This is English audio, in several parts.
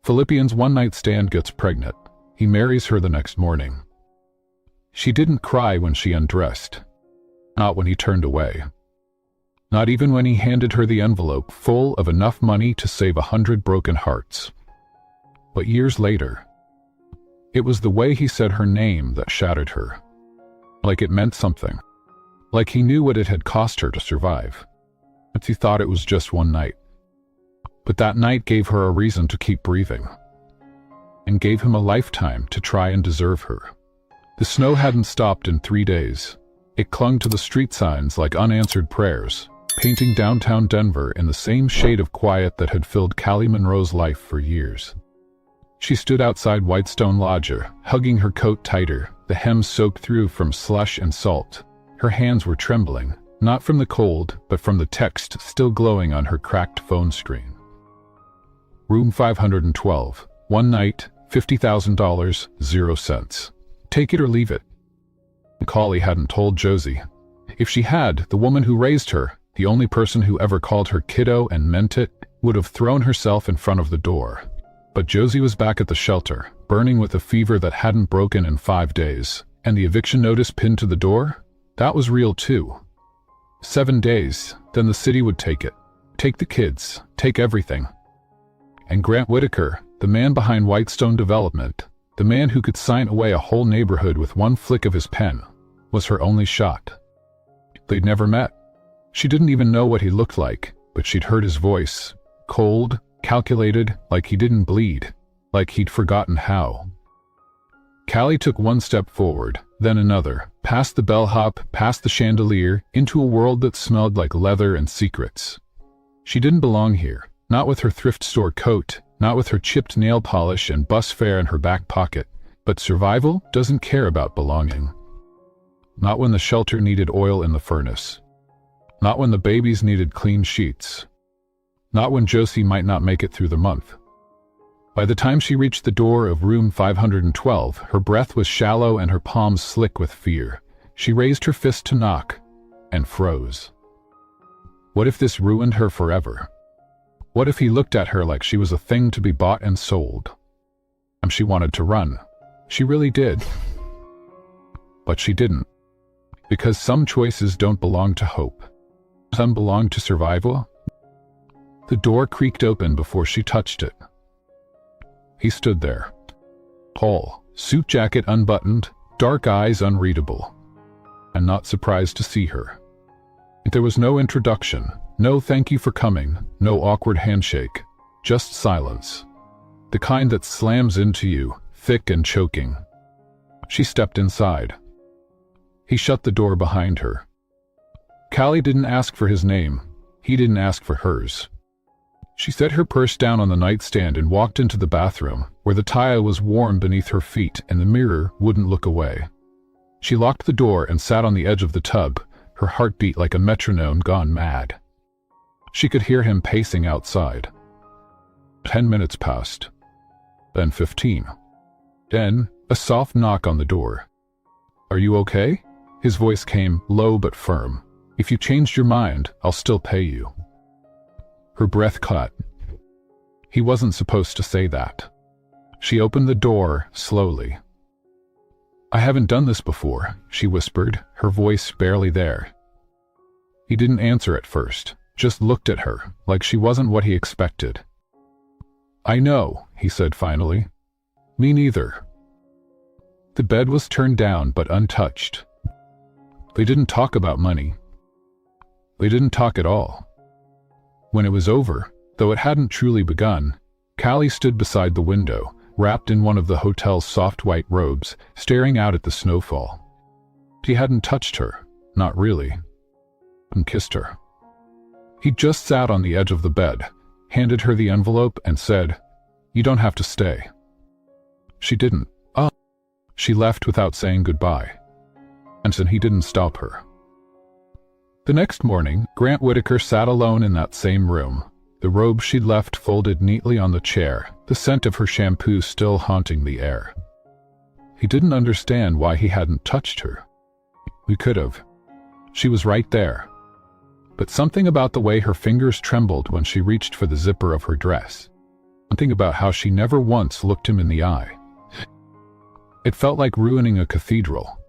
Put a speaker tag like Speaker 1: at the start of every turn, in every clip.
Speaker 1: Philippian's one-night stand gets pregnant. He marries her the next morning. She didn't cry when she undressed. Not when he turned away. Not even when he handed her the envelope full of enough money to save 100 broken hearts. But years later, it was the way he said her name that shattered her. Like it meant something. Like he knew what it had cost her to survive. But he thought it was just one night. But that night gave her a reason to keep breathing. And gave him a lifetime to try and deserve her. The snow hadn't stopped in 3 days. It clung to the street signs like unanswered prayers, painting downtown Denver in the same shade of quiet that had filled Callie Monroe's life for years. She stood outside Whitestone Lodger, hugging her coat tighter, the hem soaked through from slush and salt. Her hands were trembling, not from the cold, but from the text still glowing on her cracked phone screen. Room 512. One night, $50,000, 0 cents. Take it or leave it. Callie hadn't told Josie. If she had, the woman who raised her, the only person who ever called her kiddo and meant it, would have thrown herself in front of the door. But Josie was back at the shelter, burning with a fever that hadn't broken in 5 days. And the eviction notice pinned to the door? That was real too. 7 days, then the city would take it. Take the kids, take everything. And Grant Whitaker, the man behind Whitestone Development, the man who could sign away a whole neighborhood with one flick of his pen, was her only shot. They'd never met. She didn't even know what he looked like, but she'd heard his voice, cold, calculated, like he didn't bleed, like he'd forgotten how. Callie took one step forward, then another, past the bellhop, past the chandelier, into a world that smelled like leather and secrets. She didn't belong here, not with her thrift store coat, not with her chipped nail polish and bus fare in her back pocket, but survival doesn't care about belonging. Not when the shelter needed oil in the furnace. Not when the babies needed clean sheets. Not when Josie might not make it through the month. By the time she reached the door of room 512, her breath was shallow and her palms slick with fear. She raised her fist to knock, and froze. What if this ruined her forever? What if he looked at her like she was a thing to be bought and sold? She wanted to run. She really did. But she didn't. Because some choices don't belong to hope. Some belong to survival. The door creaked open before she touched it. He stood there. Tall, suit jacket unbuttoned, dark eyes unreadable. And not surprised to see her. There was no introduction, no thank you for coming, no awkward handshake, just silence. The kind that slams into you, thick and choking. She stepped inside. He shut the door behind her. Callie didn't ask for his name. He didn't ask for hers. She set her purse down on the nightstand and walked into the bathroom, where the tile was warm beneath her feet and the mirror wouldn't look away. She locked the door and sat on the edge of the tub, her heartbeat like a metronome gone mad. She could hear him pacing outside. 10 minutes passed. Then 15. Then, a soft knock on the door. "Are you okay?" His voice came, low but firm. "If you changed your mind, I'll still pay you." Her breath caught. He wasn't supposed to say that. She opened the door, slowly. "I haven't done this before," she whispered, her voice barely there. He didn't answer at first, just looked at her, like she wasn't what he expected. "I know," he said finally. "Me neither." The bed was turned down but untouched. They didn't talk about money. They didn't talk at all. When it was over, though it hadn't truly begun, Callie stood beside the window, wrapped in one of the hotel's soft white robes, staring out at the snowfall. He hadn't touched her, not really, and kissed her. He just sat on the edge of the bed, handed her the envelope and said, "You don't have to stay." She didn't. Oh. She left without saying goodbye. And then he didn't stop her. The next morning, Grant Whitaker sat alone in that same room, the robe she'd left folded neatly on the chair, the scent of her shampoo still haunting the air. He didn't understand why he hadn't touched her. He could have. She was right there. But something about the way her fingers trembled when she reached for the zipper of her dress. Something about how she never once looked him in the eye. It felt like ruining a cathedral.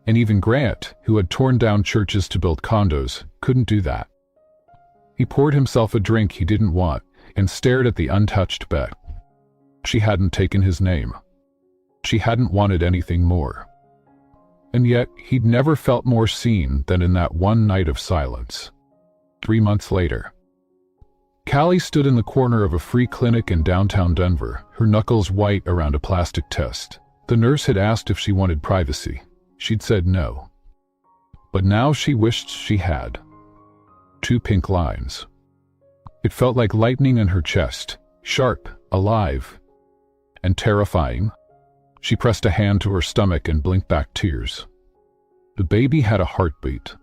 Speaker 1: And even Grant, who had torn down churches to build condos, couldn't do that. He poured himself a drink he didn't want and stared at the untouched bed. She hadn't taken his name. She hadn't wanted anything more. And yet, he'd never felt more seen than in that one night of silence. 3 months later. Callie stood in the corner of a free clinic in downtown Denver, her knuckles white around a plastic test. The nurse had asked if she wanted privacy. She'd said no. But now she wished she had. 2 pink lines. It felt like lightning in her chest, sharp, alive, and terrifying. She pressed a hand to her stomach and blinked back tears. The baby had a heartbeat.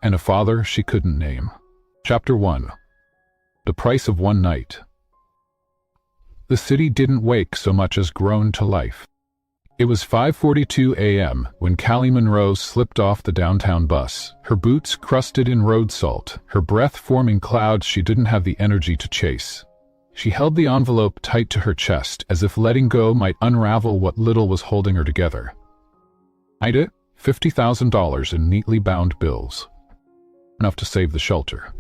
Speaker 1: And a father she couldn't name. Chapter 1. The price of one night. The city didn't wake so much as groan to life. It was 5:42 a.m. when Callie Monroe slipped off the downtown bus, her boots crusted in road salt, her breath forming clouds she didn't have the energy to chase. She held the envelope tight to her chest, as if letting go might unravel what little was holding her together. I'd it, $50,000 in neatly bound bills. Enough to save the shelter.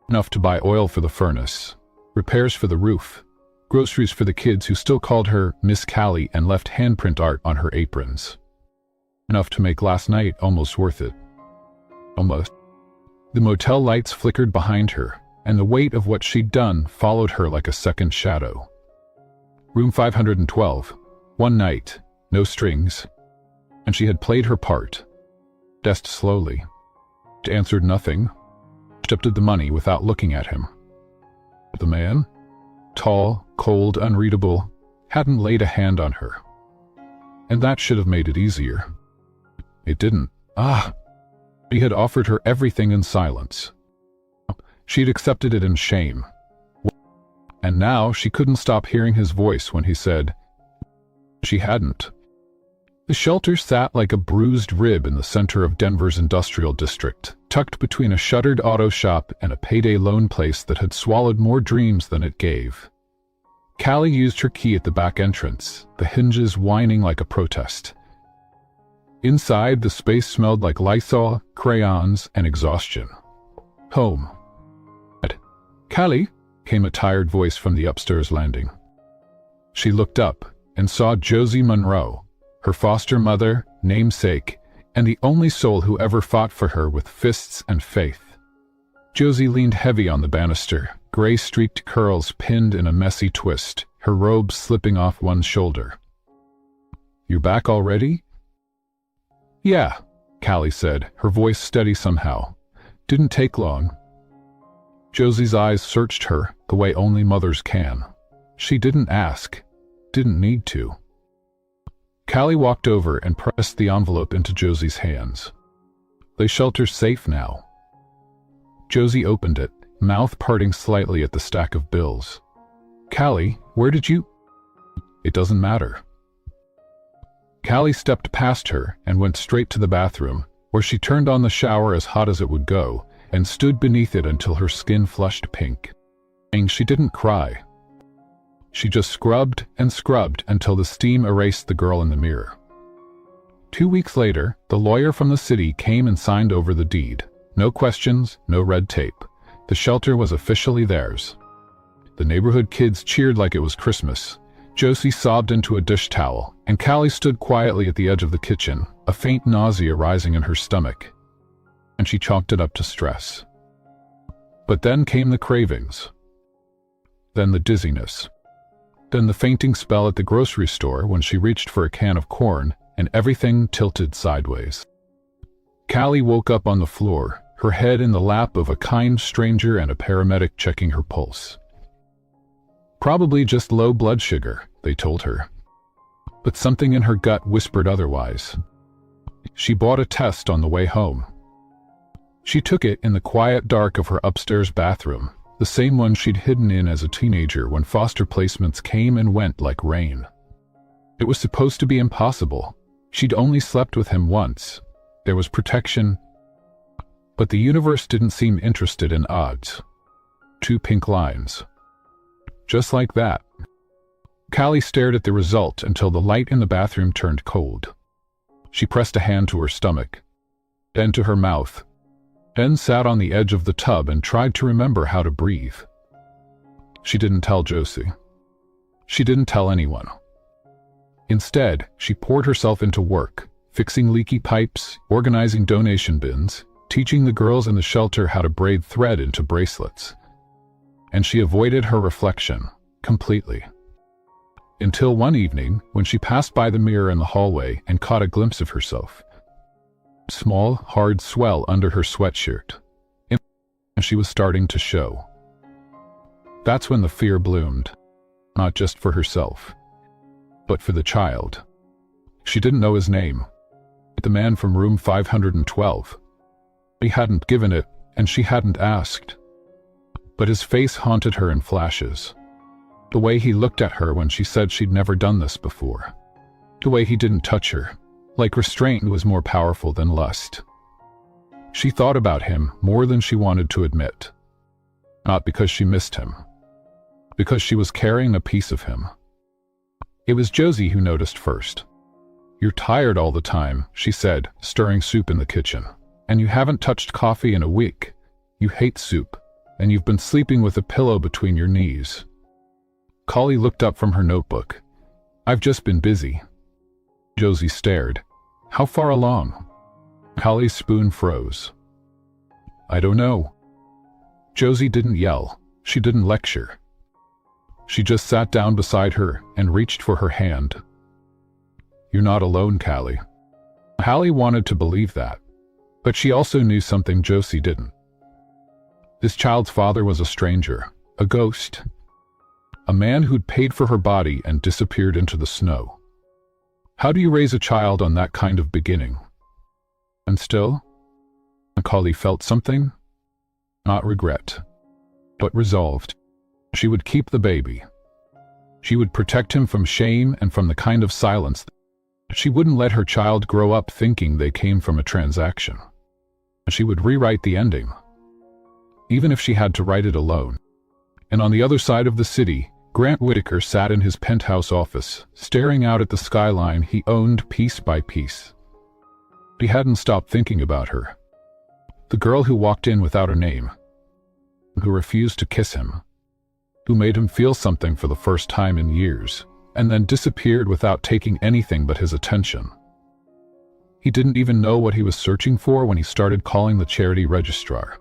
Speaker 1: Enough to buy oil for the furnace, repairs for the roof, groceries for the kids who still called her Miss Callie and left handprint art on her aprons. Enough to make last night almost worth it. Almost. The motel lights flickered behind her, and the weight of what she'd done followed her like a second shadow. Room 512. One night, no strings. And she had played her part. Dressed slowly. Answered nothing. Accepted the money without looking at him. But the man, tall, cold, unreadable, hadn't laid a hand on her. And that should have made it easier. It didn't. He had offered her everything in silence. She'd accepted it in shame. And now she couldn't stop hearing his voice when he said, she hadn't. The shelter sat like a bruised rib in the center of Denver's industrial district, tucked between a shuttered auto shop and a payday loan place that had swallowed more dreams than it gave. Callie used her key at the back entrance, the hinges whining like a protest. Inside, the space smelled like Lysol, crayons, and exhaustion. Home. Callie, came a tired voice from the upstairs landing. She looked up and saw Josie Monroe, her foster mother, namesake, and the only soul who ever fought for her with fists and faith. Josie leaned heavy on the banister, gray-streaked curls pinned in a messy twist, her robe slipping off one shoulder. You back already? Yeah, Callie said, her voice steady somehow. Didn't take long. Josie's eyes searched her the way only mothers can. She didn't ask, didn't need to. Callie walked over and pressed the envelope into Josie's hands. The shelter's safe now. Josie opened it, mouth parting slightly at the stack of bills. Callie, where did you? It doesn't matter. Callie stepped past her and went straight to the bathroom, where she turned on the shower as hot as it would go, and stood beneath it until her skin flushed pink. And she didn't cry. She just scrubbed and scrubbed until the steam erased the girl in the mirror. 2 weeks later, the lawyer from the city came and signed over the deed. No questions, no red tape. The shelter was officially theirs. The neighborhood kids cheered like it was Christmas. Josie sobbed into a dish towel, and Callie stood quietly at the edge of the kitchen, a faint nausea rising in her stomach. And she chalked it up to stress. But then came the cravings. Then the dizziness. Then the fainting spell at the grocery store when she reached for a can of corn and everything tilted sideways. Callie woke up on the floor, her head in the lap of a kind stranger and a paramedic checking her pulse. Probably just low blood sugar, they told her. But something in her gut whispered otherwise. She bought a test on the way home. She took it in the quiet dark of her upstairs bathroom, the same one she'd hidden in as a teenager when foster placements came and went like rain. It was supposed to be impossible. She'd only slept with him once. There was protection. But the universe didn't seem interested in odds. 2 pink lines. just like that. Callie stared at the result until the light in the bathroom turned cold. She pressed a hand to her stomach, then to her mouth, then sat on the edge of the tub and tried to remember how to breathe. She didn't tell Josie. She didn't tell anyone. Instead, she poured herself into work, fixing leaky pipes, organizing donation bins, teaching the girls in the shelter how to braid thread into bracelets. And she avoided her reflection completely. Until one evening, when she passed by the mirror in the hallway and caught a glimpse of herself. Small, hard swell under her sweatshirt. And she was starting to show. That's when the fear bloomed. Not just for herself, but for the child. She didn't know his name. The man from room 512. He hadn't given it, and she hadn't asked. But his face haunted her in flashes. The way he looked at her when she said she'd never done this before. The way he didn't touch her, like restraint was more powerful than lust. She thought about him more than she wanted to admit. Not because she missed him. Because she was carrying a piece of him. It was Josie who noticed first. "You're tired all the time," she said, stirring soup in the kitchen. "And you haven't touched coffee in a week. You hate soup, and you've been sleeping with a pillow between your knees." Callie looked up from her notebook. "I've just been busy." Josie stared. "How far along?" Callie's spoon froze. "I don't know." Josie didn't yell. She didn't lecture. She just sat down beside her and reached for her hand. "You're not alone, Callie." Callie wanted to believe that, but she also knew something Josie didn't. This child's father was a stranger, a ghost. A man who'd paid for her body and disappeared into the snow. How do you raise a child on that kind of beginning? And still, Callie felt something. Not regret, but resolved. She would keep the baby. She would protect him from shame and from the kind of silence. She wouldn't let her child grow up thinking they came from a transaction. She would rewrite the ending, even if she had to write it alone. And on the other side of the city, Grant Whitaker sat in his penthouse office, staring out at the skyline he owned piece by piece. He hadn't stopped thinking about her. The girl who walked in without a name, who refused to kiss him, who made him feel something for the first time in years, and then disappeared without taking anything but his attention. He didn't even know what he was searching for when he started calling the charity registrar.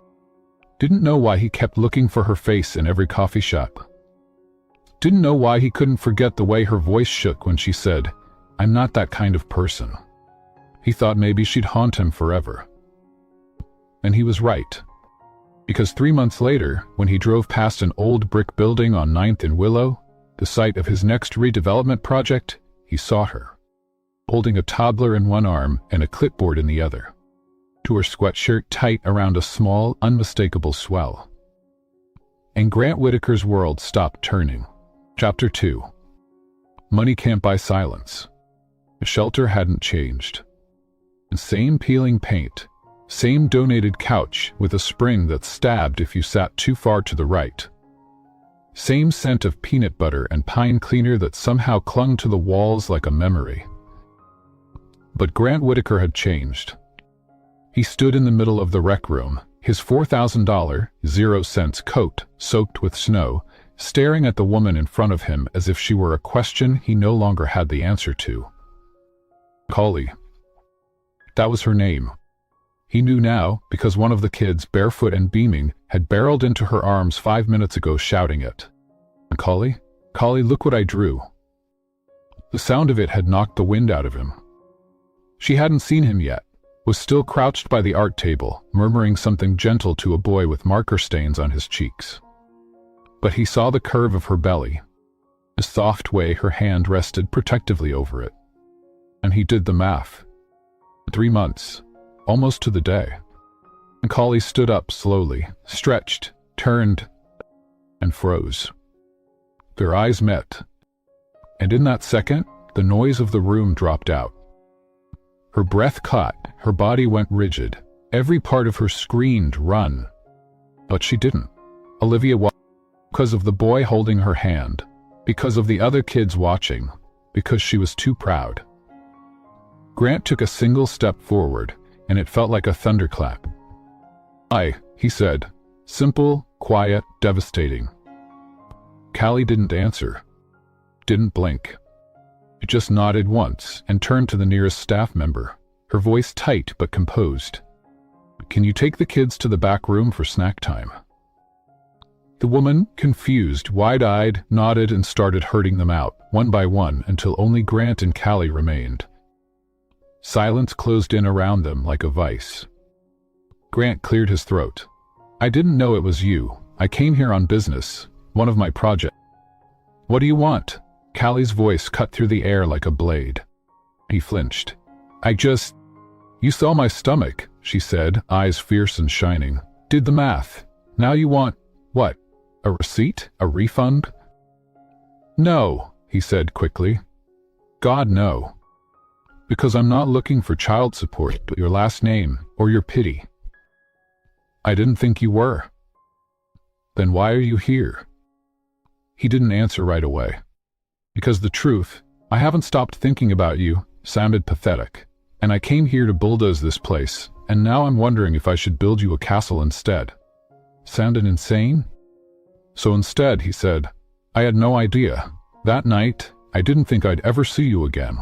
Speaker 1: Didn't know why he kept looking for her face in every coffee shop. Didn't know why he couldn't forget the way her voice shook when she said, "I'm not that kind of person." He thought maybe she'd haunt him forever. And he was right. Because 3 months later, when he drove past an old brick building on 9th and Willow, the site of his next redevelopment project, he saw her, holding a toddler in one arm and a clipboard in the other, to her sweatshirt tight around a small, unmistakable swell. And Grant Whitaker's world stopped turning. Chapter 2. Money can't buy silence. The shelter hadn't changed. Same peeling paint, same donated couch with a spring that stabbed if you sat too far to the right. Same scent of peanut butter and pine cleaner that somehow clung to the walls like a memory. But Grant Whitaker had changed. He stood in the middle of the rec room, his $4,000, 0-cents coat soaked with snow, staring at the woman in front of him as if she were a question he no longer had the answer to. Callie. That was her name. He knew now because one of the kids, barefoot and beaming, had barreled into her arms 5 minutes ago shouting it. "Callie? Callie, look what I drew." The sound of it had knocked the wind out of him. She hadn't seen him yet, was still crouched by the art table, murmuring something gentle to a boy with marker stains on his cheeks. But he saw the curve of her belly, the soft way her hand rested protectively over it. And he did the math. 3 months, almost to the day. And Callie stood up slowly, stretched, turned, and froze. Their eyes met, and in that second, the noise of the room dropped out. Her breath caught, her body went rigid, every part of her screamed, "Run!" But she didn't. Olivia Because of the boy holding her hand. Because of the other kids watching. Because she was too proud. Grant took a single step forward, and it felt like a thunderclap. He said. Simple, quiet, devastating. Callie didn't answer. Didn't blink. It just nodded once and turned to the nearest staff member, her voice tight but composed. Can you take the kids to the back room for snack time? The woman, confused, wide-eyed, nodded and started herding them out, one by one, until only Grant and Callie remained. Silence closed in around them like a vice. Grant cleared his throat. I didn't know it was you. I came here on business, one of my projects. What do you want? Callie's voice cut through the air like a blade. He flinched. You saw my stomach, she said, eyes fierce and shining. Did the math. Now you want, what? A receipt? A refund? No, he said quickly. God, no. Because I'm not looking for child support, but your last name, or your pity. I didn't think you were. Then why are you here? He didn't answer right away. Because the truth, I haven't stopped thinking about you, sounded pathetic. And I came here to bulldoze this place, and now I'm wondering if I should build you a castle instead. Sounded insane? So instead, he said, I had no idea. That night, I didn't think I'd ever see you again.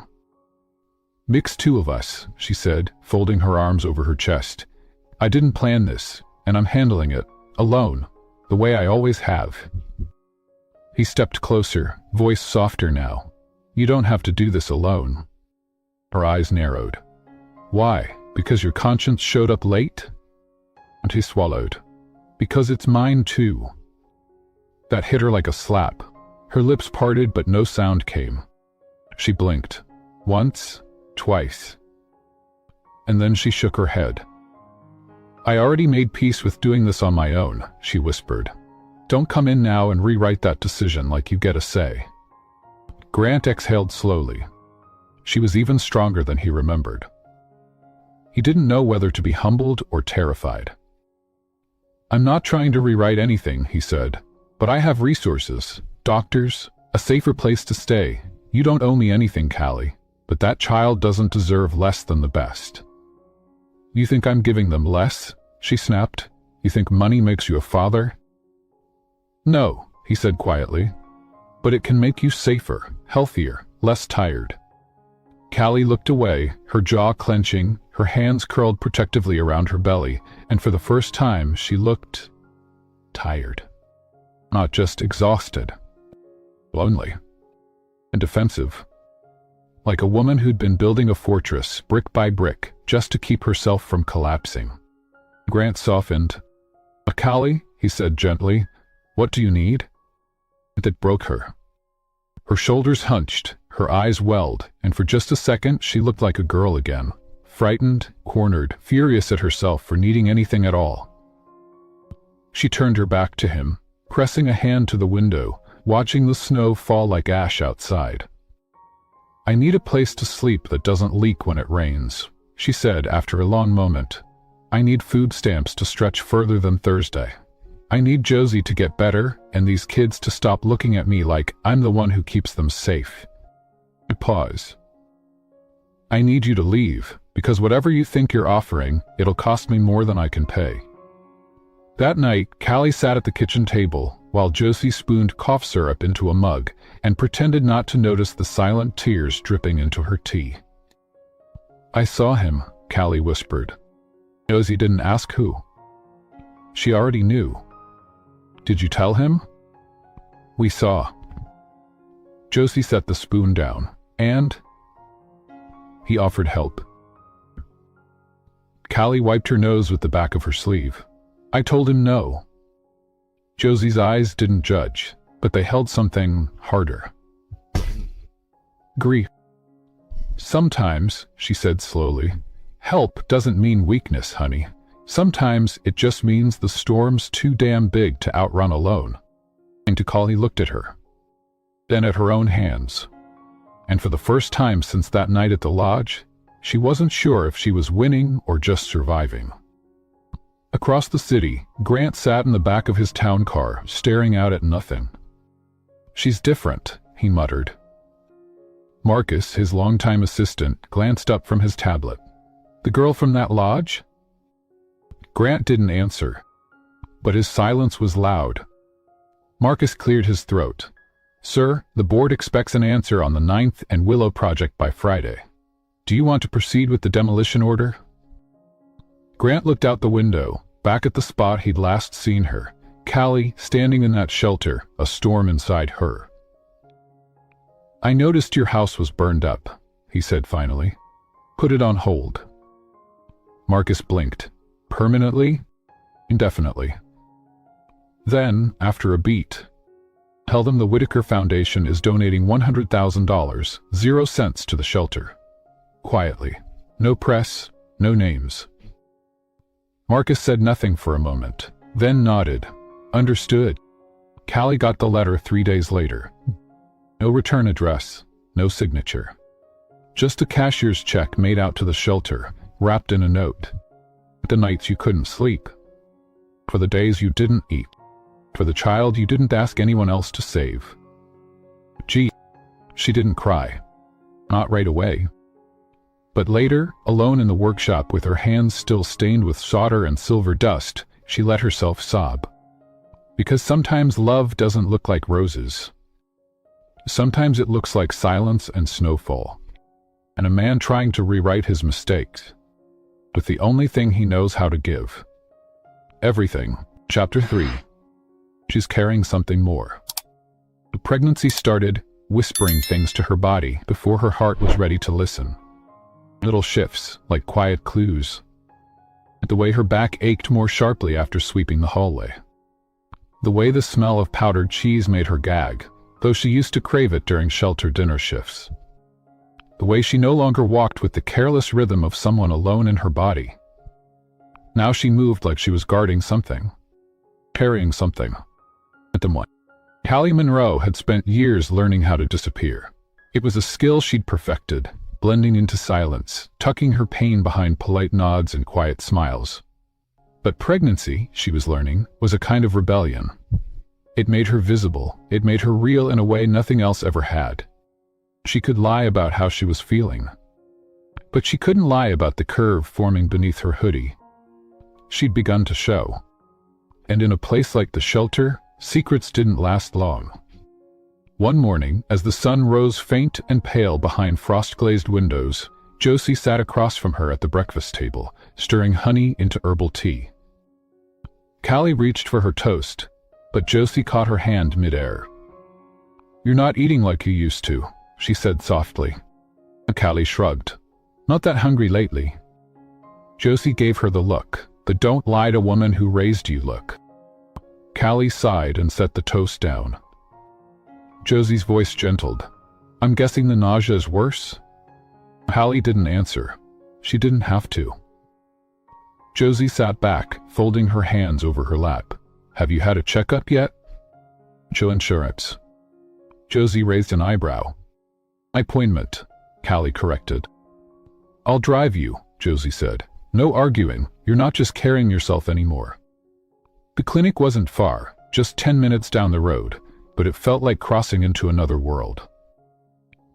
Speaker 1: Mix two of us, she said, folding her arms over her chest. I didn't plan this, and I'm handling it, alone, the way I always have. He stepped closer, voice softer now. You don't have to do this alone. Her eyes narrowed. Why? Because your conscience showed up late? And he swallowed. Because it's mine too. That hit her like a slap. Her lips parted but no sound came. She blinked. Once, twice. And then she shook her head. I already made peace with doing this on my own, she whispered. Don't come in now and rewrite that decision like you get a say. Grant exhaled slowly. She was even stronger than he remembered. He didn't know whether to be humbled or terrified. I'm not trying to rewrite anything, he said, but I have resources, doctors, a safer place to stay. You don't owe me anything, Callie, but that child doesn't deserve less than the best. You think I'm giving them less? She snapped. You think money makes you a father? No, he said quietly, but it can make you safer, healthier, less tired. Callie looked away, her jaw clenching, her hands curled protectively around her belly, and for the first time she looked tired. Not just exhausted, lonely, and defensive. Like a woman who'd been building a fortress, brick by brick, just to keep herself from collapsing. Grant softened. Callie, he said gently, what do you need? That broke her. Her shoulders hunched, her eyes welled, and for just a second she looked like a girl again, frightened, cornered, furious at herself for needing anything at all. She turned her back to him, pressing a hand to the window, watching the snow fall like ash outside. I need a place to sleep that doesn't leak when it rains, she said after a long moment. I need food stamps to stretch further than Thursday. I need Josie to get better and these kids to stop looking at me like I'm the one who keeps them safe. Pause. I need you to leave, because whatever you think you're offering, it'll cost me more than I can pay. That night, Callie sat at the kitchen table while Josie spooned cough syrup into a mug and pretended not to notice the silent tears dripping into her tea. I saw him, Callie whispered. Josie didn't ask who. She already knew. Did you tell him? We saw. Josie set the spoon down, and he offered help. Callie wiped her nose with the back of her sleeve. I told him no. Josie's eyes didn't judge, but they held something harder. Grief. Sometimes, she said slowly, help doesn't mean weakness, honey. Sometimes it just means the storm's too damn big to outrun alone. And Callie looked at her, then at her own hands. And for the first time since that night at the lodge, she wasn't sure if she was winning or just surviving. Across the city, Grant sat in the back of his town car, staring out at nothing. "She's different," he muttered. Marcus, his longtime assistant, glanced up from his tablet. "The girl from that lodge?" Grant didn't answer, but his silence was loud. Marcus cleared his throat. "Sir, the board expects an answer on the 9th and Willow project by Friday. Do you want to proceed with the demolition order?" Grant looked out the window, back at the spot he'd last seen her, Callie standing in that shelter, a storm inside her. "I noticed your house was burned up," he said finally. "Put it on hold." Marcus blinked. "Permanently? Indefinitely." Then, after a beat, "Tell them the Whitaker Foundation is donating $100,000, 0 cents to the shelter." Quietly. No press, no names. Marcus said nothing for a moment, then nodded. "Understood." Callie got the letter 3 days later. No return address, no signature. Just a cashier's check made out to the shelter, wrapped in a note. The nights you couldn't sleep. For the days you didn't eat. For the child you didn't ask anyone else to save. Gee, she didn't cry. Not right away. But later, alone in the workshop with her hands still stained with solder and silver dust, she let herself sob. Because sometimes love doesn't look like roses. Sometimes it looks like silence and snowfall. And a man trying to rewrite his mistakes. With the only thing he knows how to give. Everything. Chapter 3. She's carrying something more. The pregnancy started, whispering things to her body before her heart was ready to listen. Little shifts, like quiet clues. The way her back ached more sharply after sweeping the hallway. The way the smell of powdered cheese made her gag, though she used to crave it during shelter dinner shifts. The way she no longer walked with the careless rhythm of someone alone in her body. Now she moved like she was guarding something. Carrying something. At them one. Callie Monroe had spent years learning how to disappear. It was a skill she'd perfected, blending into silence, tucking her pain behind polite nods and quiet smiles. But pregnancy, she was learning, was a kind of rebellion. It made her visible, it made her real in a way nothing else ever had. She could lie about how she was feeling. But she couldn't lie about the curve forming beneath her hoodie. She'd begun to show. And in a place like the shelter, secrets didn't last long. One morning, as the sun rose faint and pale behind frost-glazed windows, Josie sat across from her at the breakfast table, stirring honey into herbal tea. Callie reached for her toast, but Josie caught her hand midair. "You're not eating like you used to," she said softly. Callie shrugged. "Not that hungry lately." Josie gave her the look, the "don't lie to woman who raised you" look. Callie sighed and set the toast down. Josie's voice gentled. "I'm guessing the nausea is worse?" Callie didn't answer. She didn't have to. Josie sat back, folding her hands over her lap. "Have you had a checkup yet?" "Joe insurance." Josie raised an eyebrow. "Appointment," Callie corrected. "I'll drive you," Josie said. "No arguing, you're not just carrying yourself anymore." The clinic wasn't far, just 10 minutes down the road, but it felt like crossing into another world.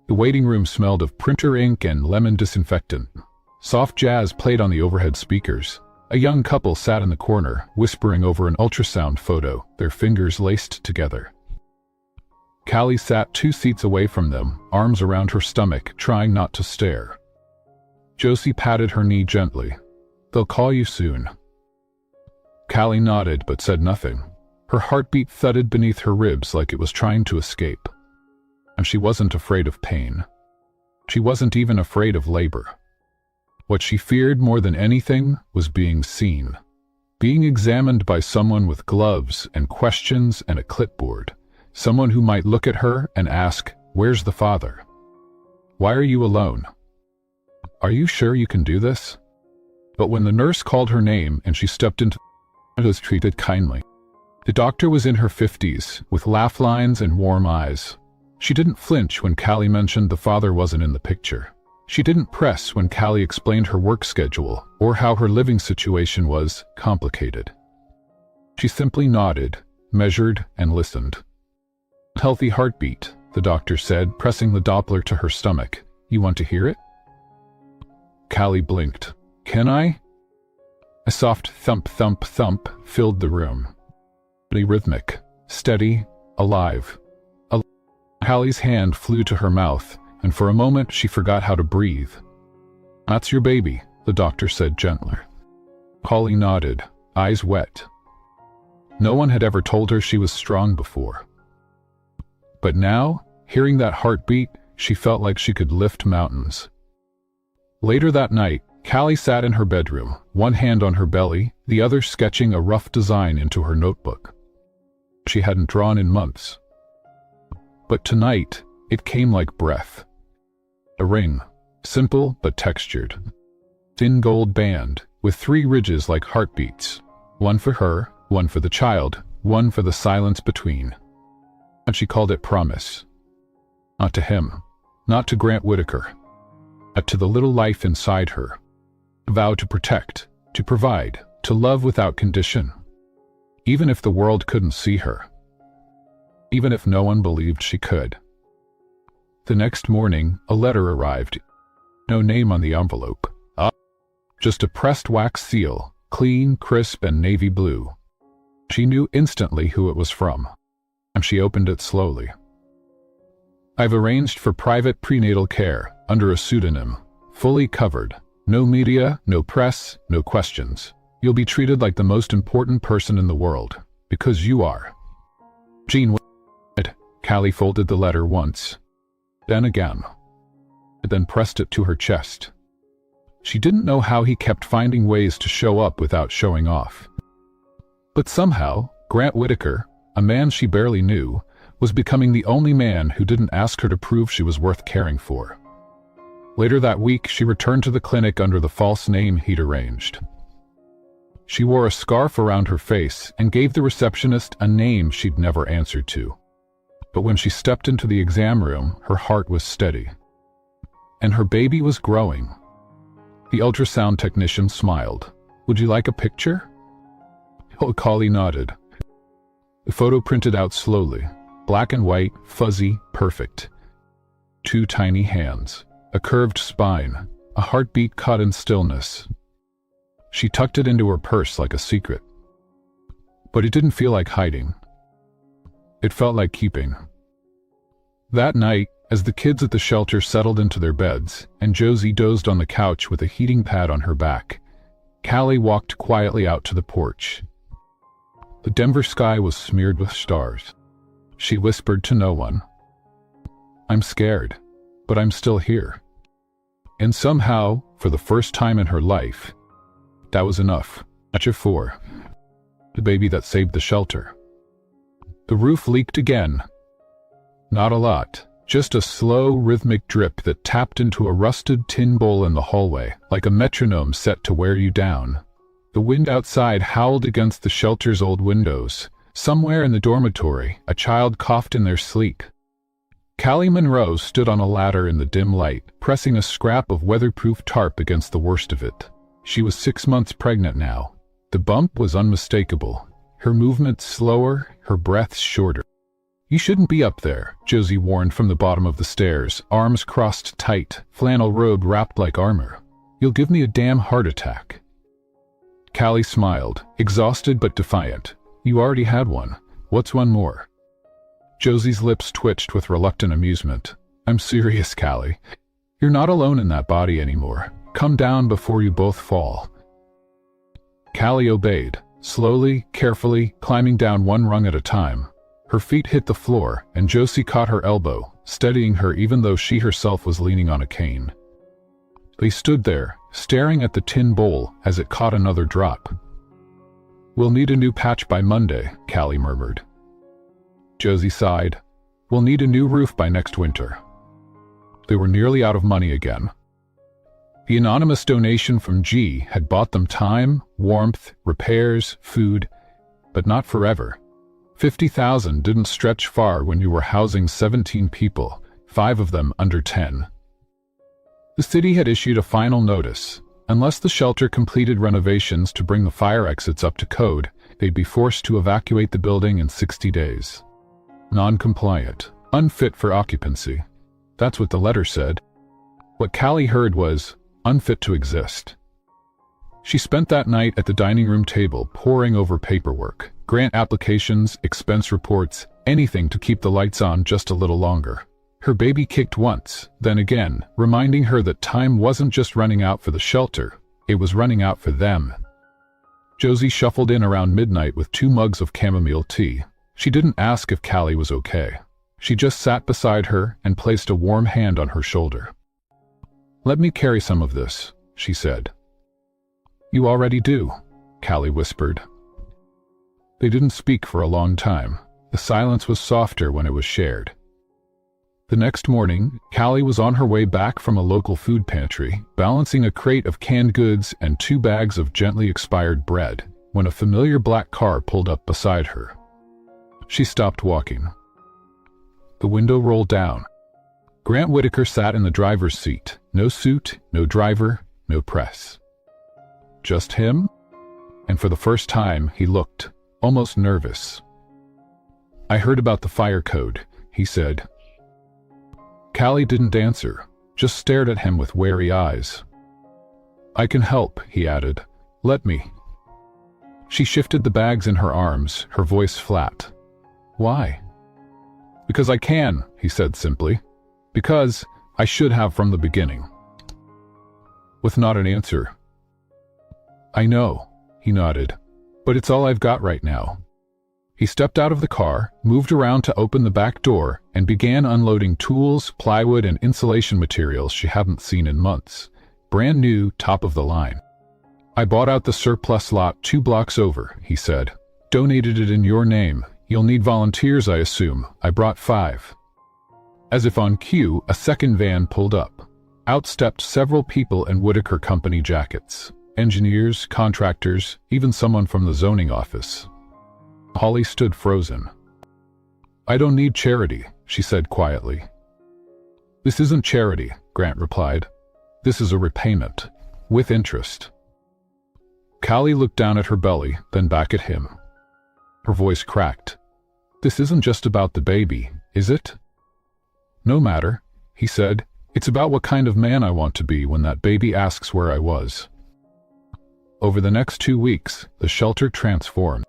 Speaker 1: The waiting room smelled of printer ink and lemon disinfectant. Soft jazz played on the overhead speakers. A young couple sat in the corner, whispering over an ultrasound photo, their fingers laced together. Callie sat 2 seats away from them, arms around her stomach, trying not to stare. Josie patted her knee gently. "They'll call you soon." Callie nodded but said nothing. Her heartbeat thudded beneath her ribs like it was trying to escape. And she wasn't afraid of pain. She wasn't even afraid of labor. What she feared more than anything was being seen. Being examined by someone with gloves and questions and a clipboard. Someone who might look at her and ask, "Where's the father? Why are you alone? Are you sure you can do this?" But when the nurse called her name and she stepped into, it was treated kindly. The doctor was in her 50s, with laugh lines and warm eyes. She didn't flinch when Callie mentioned the father wasn't in the picture. She didn't press when Callie explained her work schedule or how her living situation was complicated. She simply nodded, measured, and listened. "Healthy heartbeat," the doctor said, pressing the Doppler to her stomach. "You want to hear it?" Callie blinked. "Can I?" A soft thump, thump, thump filled the room. Rhythmic, steady, alive. Callie's hand flew to her mouth, and for a moment she forgot how to breathe. "That's your baby," the doctor said gently. Callie nodded, eyes wet. No one had ever told her she was strong before. But now, hearing that heartbeat, she felt like she could lift mountains. Later that night, Callie sat in her bedroom, one hand on her belly, the other sketching a rough design into her notebook. She hadn't drawn in months. But tonight, it came like breath. A ring, simple but textured. Thin gold band, with 3 ridges like heartbeats. One for her, one for the child, one for the silence between. And she called it promise. Not to him, not to Grant Whitaker, but to the little life inside her. A vow to protect, to provide, to love without condition. Even if the world couldn't see her. Even if no one believed she could. The next morning, a letter arrived. No name on the envelope. Just a pressed wax seal, clean, crisp, and navy blue. She knew instantly who it was from, and she opened it slowly. "I've arranged for private prenatal care, under a pseudonym, fully covered. No media, no press, no questions. You'll be treated like the most important person in the world, because you are." Jean waited. Callie folded the letter once, then again, then pressed it to her chest. She didn't know how he kept finding ways to show up without showing off. But somehow, Grant Whitaker, a man she barely knew, was becoming the only man who didn't ask her to prove she was worth caring for. Later that week, she returned to the clinic under the false name he'd arranged. She wore a scarf around her face and gave the receptionist a name she'd never answered to. But when she stepped into the exam room, her heart was steady. And her baby was growing. The ultrasound technician smiled. "Would you like a picture?" Callie nodded. The photo printed out slowly. Black and white, fuzzy, perfect. 2 tiny hands. A curved spine. A heartbeat caught in stillness. She tucked it into her purse like a secret. But it didn't feel like hiding. It felt like keeping. That night, as the kids at the shelter settled into their beds, and Josie dozed on the couch with a heating pad on her back, Callie walked quietly out to the porch. The Denver sky was smeared with stars. She whispered to no one, "I'm scared, but I'm still here." And somehow, for the first time in her life, that was enough. Not for the baby that saved the shelter. The roof leaked again. Not a lot, just a slow, rhythmic drip that tapped into a rusted tin bowl in the hallway, like a metronome set to wear you down. The wind outside howled against the shelter's old windows. Somewhere in the dormitory, a child coughed in their sleep. Callie Monroe stood on a ladder in the dim light, pressing a scrap of weatherproof tarp against the worst of it. She was 6 months pregnant now. The bump was unmistakable. Her movements slower, her breaths shorter. "You shouldn't be up there," Josie warned from the bottom of the stairs, arms crossed tight, flannel robe wrapped like armor. "You'll give me a damn heart attack." Callie smiled, exhausted but defiant. "You already had one. What's one more?" Josie's lips twitched with reluctant amusement. "I'm serious, Callie. You're not alone in that body anymore. Come down before you both fall." Callie obeyed, slowly, carefully, climbing down one rung at a time. Her feet hit the floor, and Josie caught her elbow, steadying her even though she herself was leaning on a cane. They stood there, staring at the tin bowl as it caught another drop. "We'll need a new patch by Monday," Callie murmured. Josie sighed. "We'll need a new roof by next winter." They were nearly out of money again. The anonymous donation from G had bought them time, warmth, repairs, food, but not forever. 50,000 didn't stretch far when you were housing 17 people, 5 of them under 10. The city had issued a final notice. Unless the shelter completed renovations to bring the fire exits up to code, they'd be forced to evacuate the building in 60 days. Non-compliant, unfit for occupancy. That's what the letter said. What Callie heard was, unfit to exist. She spent that night at the dining room table poring over paperwork, grant applications, expense reports, anything to keep the lights on just a little longer. Her baby kicked once, then again, reminding her that time wasn't just running out for the shelter, it was running out for them. Josie shuffled in around midnight with 2 mugs of chamomile tea. She didn't ask if Callie was okay. She just sat beside her and placed a warm hand on her shoulder. "Let me carry some of this," she said. "You already do," Callie whispered. They didn't speak for a long time. The silence was softer when it was shared. The next morning, Callie was on her way back from a local food pantry, balancing a crate of canned goods and 2 bags of gently expired bread, when a familiar black car pulled up beside her. She stopped walking. The window rolled down. Grant Whitaker sat in the driver's seat. No suit, no driver, no press. Just him? And for the first time, he looked almost nervous. "I heard about the fire code," he said. Callie didn't answer, just stared at him with wary eyes. "I can help," he added. "Let me." She shifted the bags in her arms, her voice flat. "Why?" "Because I can," he said simply. "Because I should have from the beginning." With not an answer. "I know," he nodded, "but it's all I've got right now." He stepped out of the car, moved around to open the back door, and began unloading tools, plywood, and insulation materials she hadn't seen in months. Brand new, top of the line. "I bought out the surplus lot 2 blocks over," he said. "Donated it in your name. You'll need volunteers, I assume. I brought 5. As if on cue, a second van pulled up. Out stepped several people in Whitaker Company jackets. Engineers, contractors, even someone from the zoning office. Holly stood frozen. "I don't need charity," she said quietly. "This isn't charity," Grant replied. "This is a repayment. With interest." Callie looked down at her belly, then back at him. Her voice cracked. "This isn't just about the baby, is it?" "No matter," he said. "It's about what kind of man I want to be when that baby asks where I was." Over the next 2 weeks, the shelter transformed.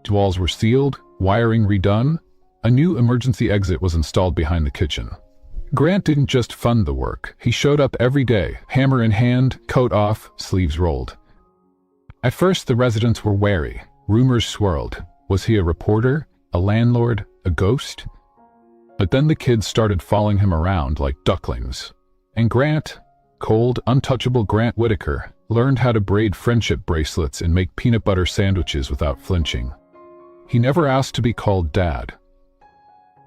Speaker 1: Walls were sealed, wiring redone. A new emergency exit was installed behind the kitchen. Grant didn't just fund the work. He showed up every day, hammer in hand, coat off, sleeves rolled. At first, the residents were wary. Rumors swirled. Was he a reporter? A landlord? A ghost? But then the kids started following him around like ducklings. And Grant, cold, untouchable Grant Whitaker, learned how to braid friendship bracelets and make peanut butter sandwiches without flinching. He never asked to be called Dad.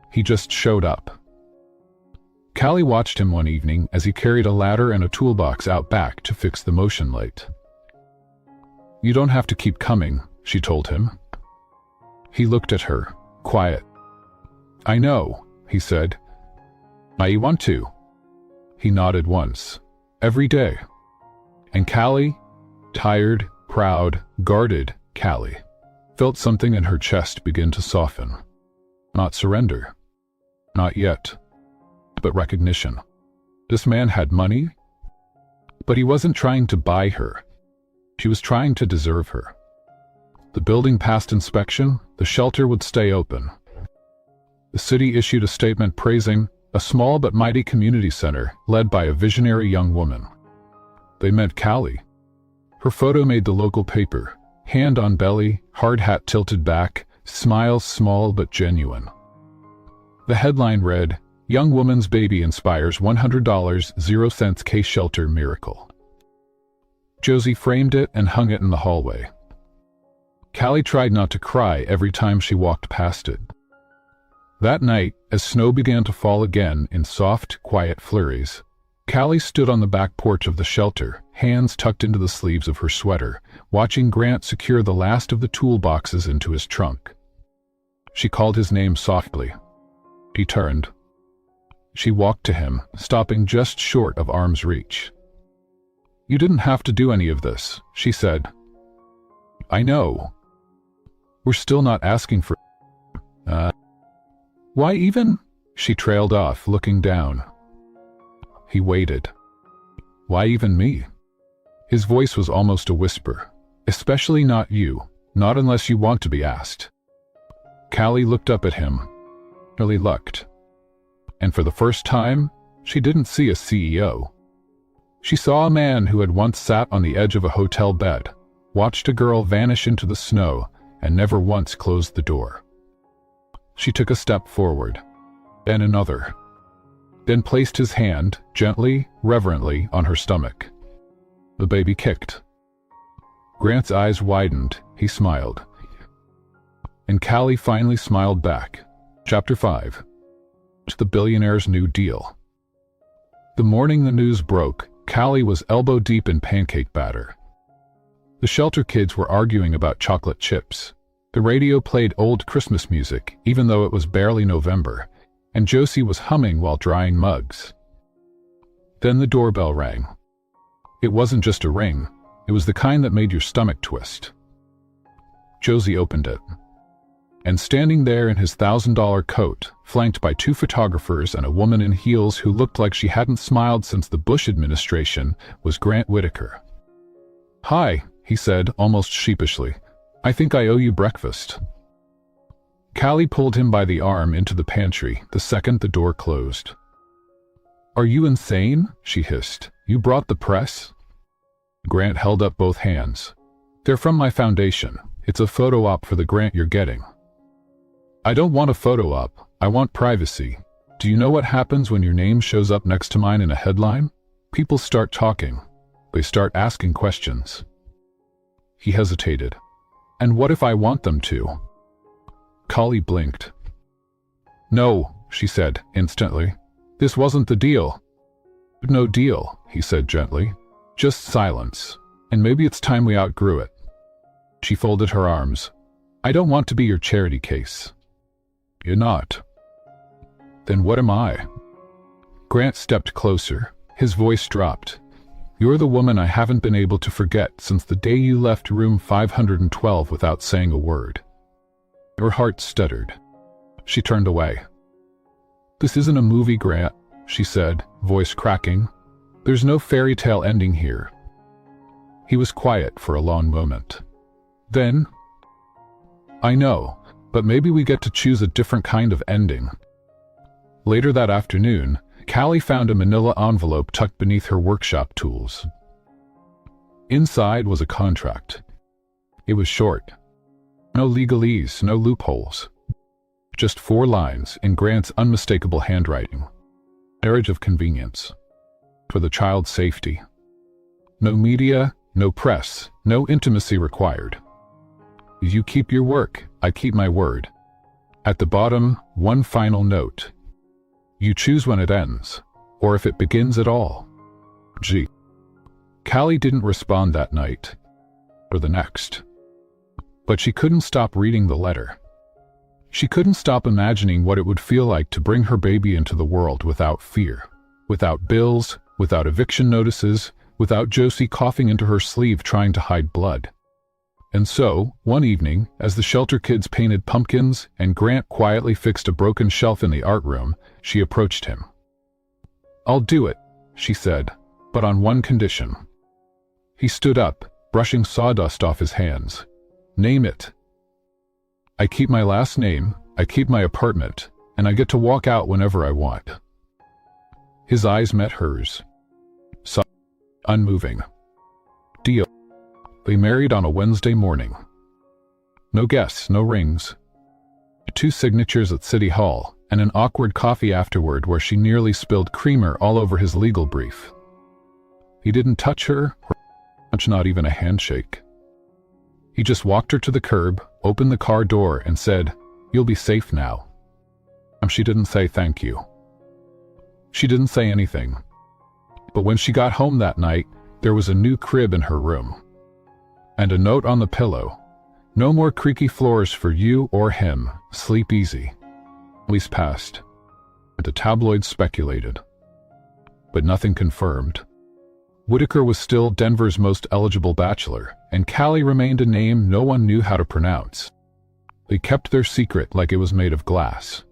Speaker 1: He just showed up. Callie watched him one evening as he carried a ladder and a toolbox out back to fix the motion light. "You don't have to keep coming," she told him. He looked at her, quiet. "I know," he said. "I want to." He nodded once. "Every day." And Callie, tired, proud, guarded Callie, felt something in her chest begin to soften. Not surrender. Not yet. But recognition. This man had money, but he wasn't trying to buy her. She was trying to deserve her. The building passed inspection, the shelter would stay open. The city issued a statement praising a small but mighty community center led by a visionary young woman. They meant Callie. Her photo made the local paper. Hand on belly, hard hat tilted back, smile small but genuine. The headline read, "Young woman's baby inspires $100, 0 cents case shelter miracle." Josie framed it and hung it in the hallway. Callie tried not to cry every time she walked past it. That night, as snow began to fall again in soft, quiet flurries, Callie stood on the back porch of the shelter, hands tucked into the sleeves of her sweater, watching Grant secure the last of the toolboxes into his trunk. She called his name softly. He turned. She walked to him, stopping just short of arm's reach. "You didn't have to do any of this," she said. "I know. We're still not asking for Why even?" She trailed off, looking down. He waited. "Why even me?" His voice was almost a whisper. "Especially not you. Not unless you want to be asked." Callie looked up at him. Really looked. And for the first time, she didn't see a CEO. She saw a man who had once sat on the edge of a hotel bed, watched a girl vanish into the snow, and never once closed the door. She took a step forward, then another, then placed his hand, gently, reverently, on her stomach. The baby kicked. Grant's eyes widened. He smiled. And Callie finally smiled back. Chapter 5. The Billionaire's New Deal. The morning the news broke, Callie was elbow-deep in pancake batter. The shelter kids were arguing about chocolate chips. The radio played old Christmas music, even though it was barely November, and Josie was humming while drying mugs. Then the doorbell rang. It wasn't just a ring. It was the kind that made your stomach twist. Josie opened it. And standing there in his $1,000 coat, flanked by 2 photographers and a woman in heels who looked like she hadn't smiled since the Bush administration, was Grant Whitaker. "Hi," he said, almost sheepishly. "I think I owe you breakfast." Callie pulled him by the arm into the pantry the second the door closed. "Are you insane?" she hissed. "You brought the press?" Grant held up both hands. "They're from my foundation. It's a photo op for the grant you're getting." "I don't want a photo op. I want privacy. Do you know what happens when your name shows up next to mine in a headline? People start talking. They start asking questions." He hesitated. "And what if I want them to?" Callie blinked. "No," she said instantly. "This wasn't the deal." "No deal," he said gently. "Just silence. And maybe it's time we outgrew it." She folded her arms. "I don't want to be your charity case." "You're not." "Then what am I?" Grant stepped closer. His voice dropped. "You're the woman I haven't been able to forget since the day you left room 512 without saying a word." Her heart stuttered. She turned away. "This isn't a movie, Grant," she said, voice cracking. "There's no fairy tale ending here." He was quiet for a long moment. Then, "I know, but maybe we get to choose a different kind of ending." Later that afternoon, Callie found a manila envelope tucked beneath her workshop tools. Inside was a contract. It was short. No legalese, no loopholes. Just 4 lines in Grant's unmistakable handwriting. Marriage of convenience. For the child's safety. No media, no press, no intimacy required. You keep your work, I keep my word. At the bottom, one final note. You choose when it ends, or if it begins at all. G. Callie didn't respond that night, or the next. But she couldn't stop reading the letter. She couldn't stop imagining what it would feel like to bring her baby into the world without fear, without bills, without eviction notices, without Josie coughing into her sleeve trying to hide blood. And so, one evening, as the shelter kids painted pumpkins and Grant quietly fixed a broken shelf in the art room, she approached him. "I'll do it," she said, "but on one condition." He stood up, brushing sawdust off his hands. "Name it." "I keep my last name, I keep my apartment, and I get to walk out whenever I want." His eyes met hers. Unmoving. "Deal." They married on a Wednesday morning. No guests, no rings. 2 signatures at City Hall, and an awkward coffee afterward where she nearly spilled creamer all over his legal brief. He didn't touch her, or not even a handshake. He just walked her to the curb, opened the car door, and said, "You'll be safe now." She didn't say thank you. She didn't say anything. But when she got home that night, there was a new crib in her room. And a note on the pillow. "No more creaky floors for you or him. Sleep easy." Weeks passed. The tabloids speculated, but nothing confirmed. Whitaker was still Denver's most eligible bachelor, and Callie remained a name no one knew how to pronounce. They kept their secret like it was made of glass.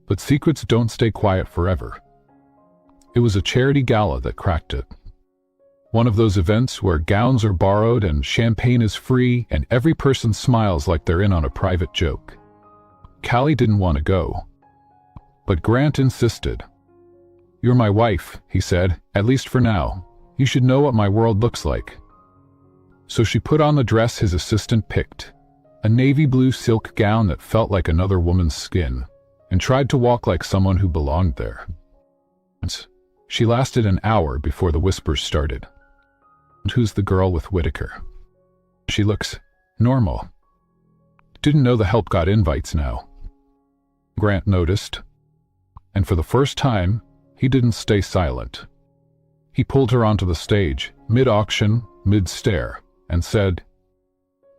Speaker 1: But secrets don't stay quiet forever. It was a charity gala that cracked it. One of those events where gowns are borrowed and champagne is free and every person smiles like they're in on a private joke. Callie didn't want to go, but Grant insisted. "You're my wife," he said, "at least for now. You should know what my world looks like." So she put on the dress his assistant picked, a navy blue silk gown that felt like another woman's skin, and tried to walk like someone who belonged there. She lasted an hour before the whispers started. "Who's the girl with Whitaker? She looks normal." Didn't know the help got invites now. Grant noticed, and for the first time, he didn't stay silent. He pulled her onto the stage, mid-auction, mid-stare, and said,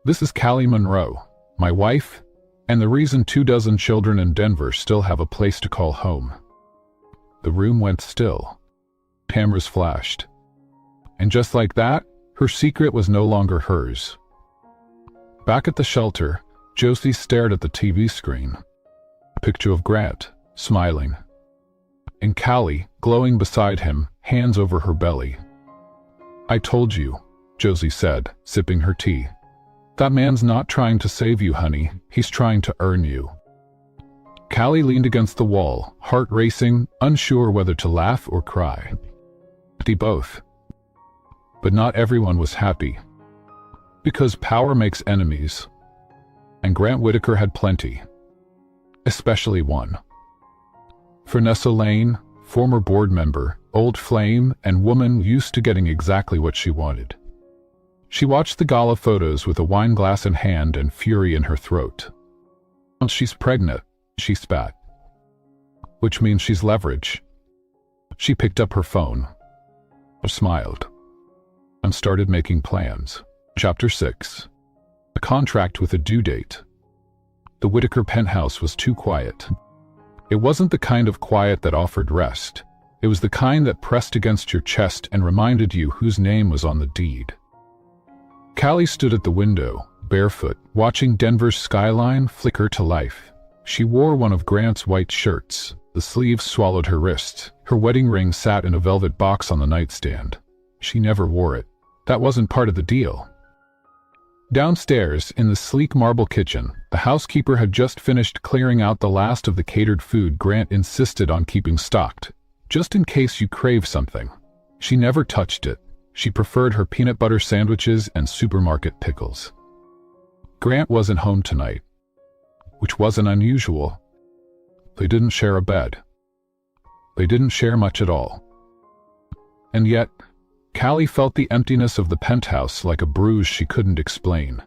Speaker 1: "This is Callie Monroe, my wife, and the reason 24 children in Denver still have a place to call home." The room went still. Cameras flashed. And just like that, her secret was no longer hers. Back at the shelter, Josie stared at the TV screen. A picture of Grant, smiling, and Callie, glowing beside him, hands over her belly. "I told you," Josie said, sipping her tea. "That man's not trying to save you, honey. He's trying to earn you." Callie leaned against the wall, heart racing, unsure whether to laugh or cry. Both. But not everyone was happy. Because power makes enemies. And Grant Whitaker had plenty. Especially one. Vanessa Lane, former board member, old flame, and woman used to getting exactly what she wanted. She watched the gala photos with a wine glass in hand and fury in her throat. "She's pregnant," she spat. "Which means she's leverage." She picked up her phone, smiled, and started making plans. Chapter 6. A contract with a due date. The Whitaker penthouse was too quiet. It wasn't the kind of quiet that offered rest. It was the kind that pressed against your chest and reminded you whose name was on the deed. Callie stood at the window, barefoot, watching Denver's skyline flicker to life. She wore one of Grant's white shirts. The sleeves swallowed her wrists. Her wedding ring sat in a velvet box on the nightstand. She never wore it. That wasn't part of the deal. Downstairs, in the sleek marble kitchen, the housekeeper had just finished clearing out the last of the catered food Grant insisted on keeping stocked, just in case you crave something. She never touched it. She preferred her peanut butter sandwiches and supermarket pickles. Grant wasn't home tonight, which wasn't unusual. They didn't share a bed. They didn't share much at all. And yet, Callie felt the emptiness of the penthouse like a bruise she couldn't explain.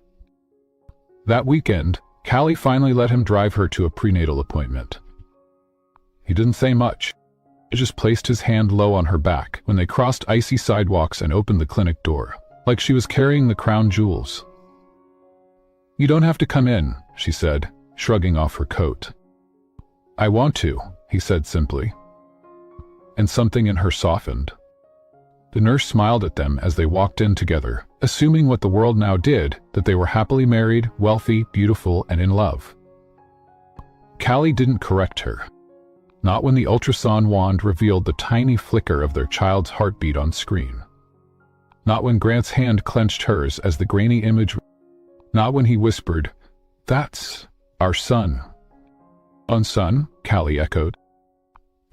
Speaker 1: That weekend, Callie finally let him drive her to a prenatal appointment. He didn't say much. He just placed his hand low on her back when they crossed icy sidewalks and opened the clinic door, like she was carrying the crown jewels. "You don't have to come in," she said, shrugging off her coat. "I want to," he said simply. And something in her softened. The nurse smiled at them as they walked in together, assuming what the world now did, that they were happily married, wealthy, beautiful, and in love. Callie didn't correct her. Not when the ultrasound wand revealed the tiny flicker of their child's heartbeat on screen. Not when Grant's hand clenched hers as the grainy image. Not when he whispered, "That's our son." "On son?" Callie echoed.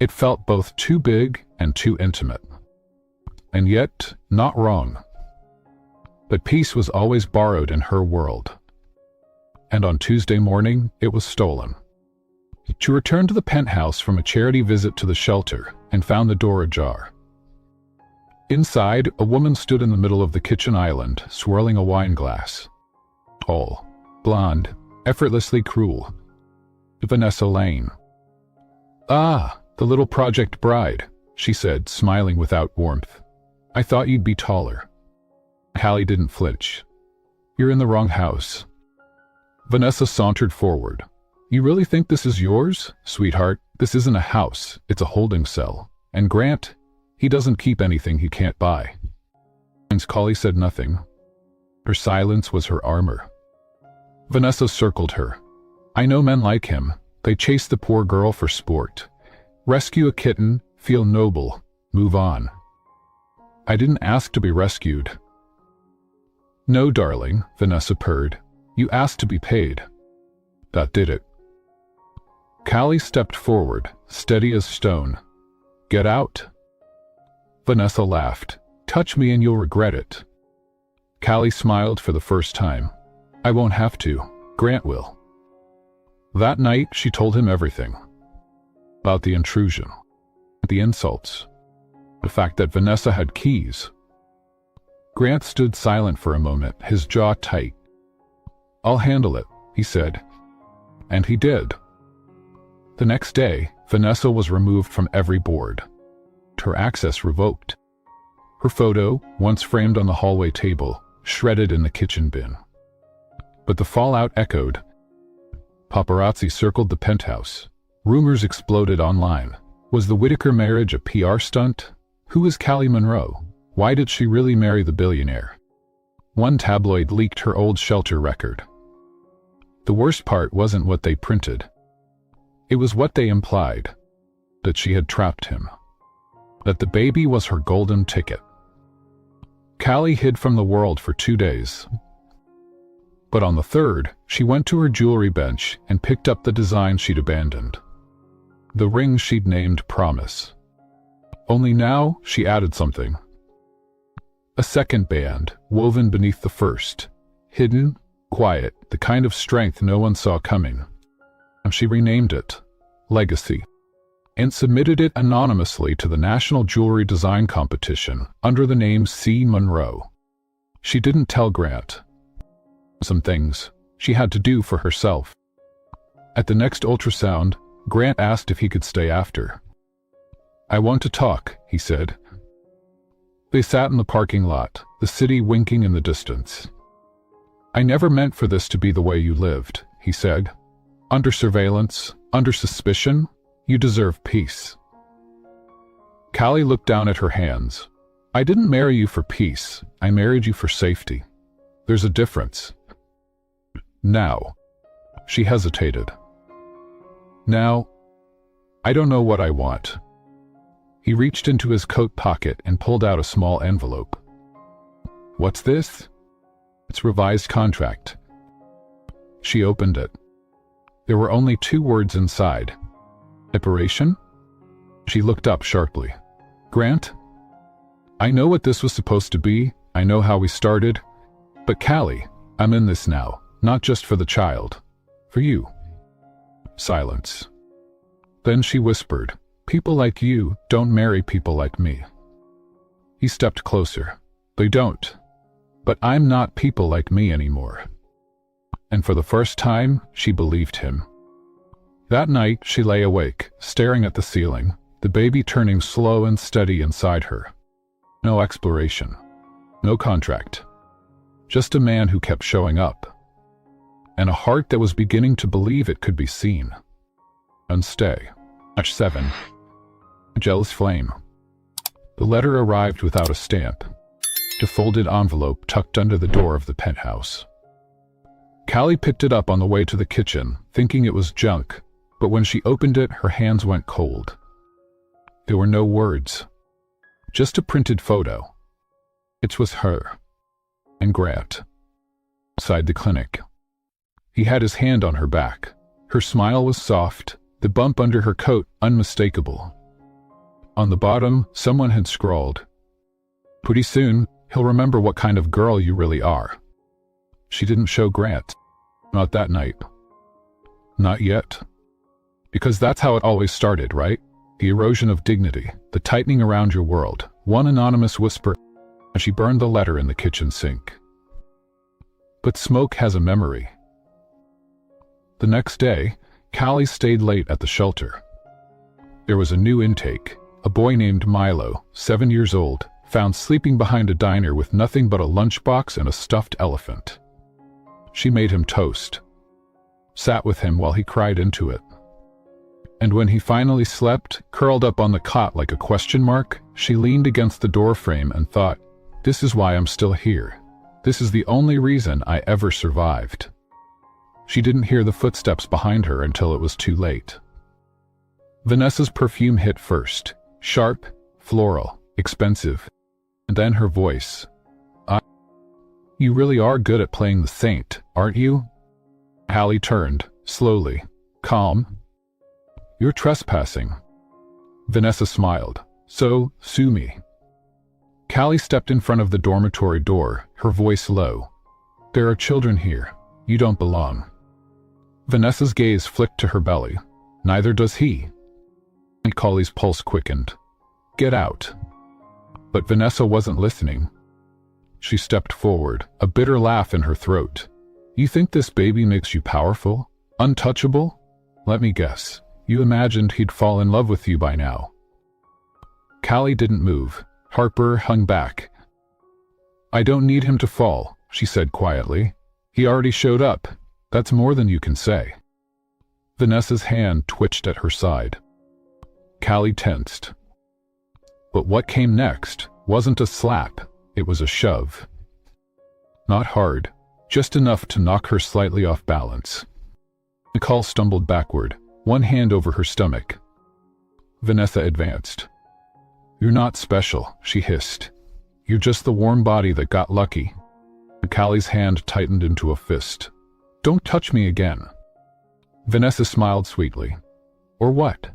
Speaker 1: It felt both too big and too intimate. And yet, not wrong. But peace was always borrowed in her world. And on Tuesday morning, it was stolen. She returned to the penthouse from a charity visit to the shelter and found the door ajar. Inside, a woman stood in the middle of the kitchen island, swirling a wine glass. Tall, blonde, effortlessly cruel. Vanessa Lane. "Ah, the little project bride," she said, smiling without warmth. "I thought you'd be taller." Callie didn't flinch. "You're in the wrong house." Vanessa sauntered forward. "You really think this is yours, sweetheart? This isn't a house, it's a holding cell. And Grant, he doesn't keep anything he can't buy. Since Collie said nothing, her silence was her armor. Vanessa circled her. I know men like him. They chase the poor girl for sport. Rescue a kitten, feel noble, move on. I didn't ask to be rescued. No, darling, Vanessa purred. You asked to be paid. That did it. Callie stepped forward, steady as stone. Get out. Vanessa laughed. Touch me and you'll regret it. Callie smiled for the first time. I won't have to. Grant will. That night, she told him everything. About the intrusion, the insults, the fact that Vanessa had keys. Grant stood silent for a moment, his jaw tight. I'll handle it, he said. And he did. The next day, Vanessa was removed from every board. Her access revoked. Her photo, once framed on the hallway table, shredded in the kitchen bin. But the fallout echoed. Paparazzi circled the penthouse. Rumors exploded online. Was the Whitaker marriage a PR stunt? Who was Callie Monroe? Why did she really marry the billionaire? One tabloid leaked her old shelter record. The worst part wasn't what they printed. It was what they implied. That she had trapped him. That the baby was her golden ticket. Callie hid from the world for 2 days. But on the third, she went to her jewelry bench and picked up the design she'd abandoned. The ring she'd named Promise. Only now, she added something. A second band, woven beneath the first. Hidden, quiet, the kind of strength no one saw coming. And she renamed it Legacy. And submitted it anonymously to the National Jewelry Design Competition under the name C. Monroe. She didn't tell Grant. Some things she had to do for herself. At the next ultrasound, Grant asked if he could stay after. I want to talk, he said. They sat in the parking lot, the city winking in the distance. I never meant for this to be the way you lived, he said. Under surveillance, under suspicion, you deserve peace. Callie looked down at her hands. I didn't marry you for peace, I married you for safety. There's a difference. Now. She hesitated. Now, I don't know what I want. He reached into his coat pocket and pulled out a small envelope. What's this? It's revised contract. She opened it. There were only 2 words inside. Separation? She looked up sharply. Grant? I know what this was supposed to be, I know how we started, but Callie, I'm in this now, not just for the child. For you. Silence. Then she whispered, people like you don't marry people like me. He stepped closer. They don't. But I'm not people like me anymore. And for the first time, she believed him. That night, she lay awake, staring at the ceiling, the baby turning slow and steady inside her. No exploration. No contract. Just a man who kept showing up. And a heart that was beginning to believe it could be seen. And stay. Match 7. A jealous flame. The letter arrived without a stamp. A folded envelope tucked under the door of the penthouse. Callie picked it up on the way to the kitchen, thinking it was junk, but when she opened it, her hands went cold. There were no words. Just a printed photo. It was her. And Grant. Outside the clinic. He had his hand on her back. Her smile was soft, the bump under her coat unmistakable. On the bottom, someone had scrawled, pretty soon, he'll remember what kind of girl you really are. She didn't show Grant. Not that night. Not yet. Because that's how it always started, right? The erosion of dignity, the tightening around your world, one anonymous whisper, and she burned the letter in the kitchen sink. But smoke has a memory. The next day, Callie stayed late at the shelter. There was a new intake, a boy named Milo, 7 years old, found sleeping behind a diner with nothing but a lunchbox and a stuffed elephant. She made him toast. Sat with him while he cried into it. And when he finally slept, curled up on the cot like a question mark, she leaned against the doorframe and thought, "This is why I'm still here. This is the only reason I ever survived." She didn't hear the footsteps behind her until it was too late. Vanessa's perfume hit first, sharp, floral, expensive, and then her voice. "You really are good at playing the saint, aren't you?" Hallie turned, slowly, calm. "You're trespassing." Vanessa smiled. "So, sue me." Callie stepped in front of the dormitory door, her voice low. "There are children here. You don't belong." Vanessa's gaze flicked to her belly. "Neither does he." Callie's pulse quickened. "Get out." But Vanessa wasn't listening. She stepped forward, a bitter laugh in her throat. "You think this baby makes you powerful? Untouchable? Let me guess. You imagined he'd fall in love with you by now." Callie didn't move. Harper hung back. "I don't need him to fall," she said quietly. "He already showed up. That's more than you can say." Vanessa's hand twitched at her side. Callie tensed. But what came next wasn't a slap, it was a shove. Not hard, just enough to knock her slightly off balance. Nicole stumbled backward, one hand over her stomach. Vanessa advanced. "You're not special," she hissed. "You're just the warm body that got lucky." Callie's hand tightened into a fist. "Don't touch me again." Vanessa smiled sweetly. "Or what?"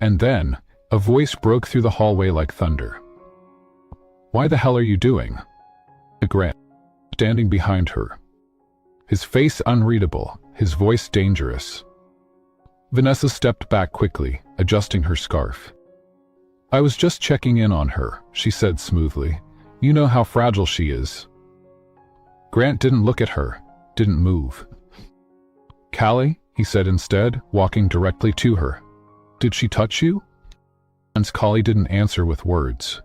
Speaker 1: And then, a voice broke through the hallway like thunder. "Why the hell are you doing?" Grant, standing behind her. His face unreadable, his voice dangerous. Vanessa stepped back quickly, adjusting her scarf. "I was just checking in on her," she said smoothly. "You know how fragile she is." Grant didn't look at her, didn't move. "Callie," he said instead, walking directly to her. "Did she touch you?" And Callie didn't answer with words.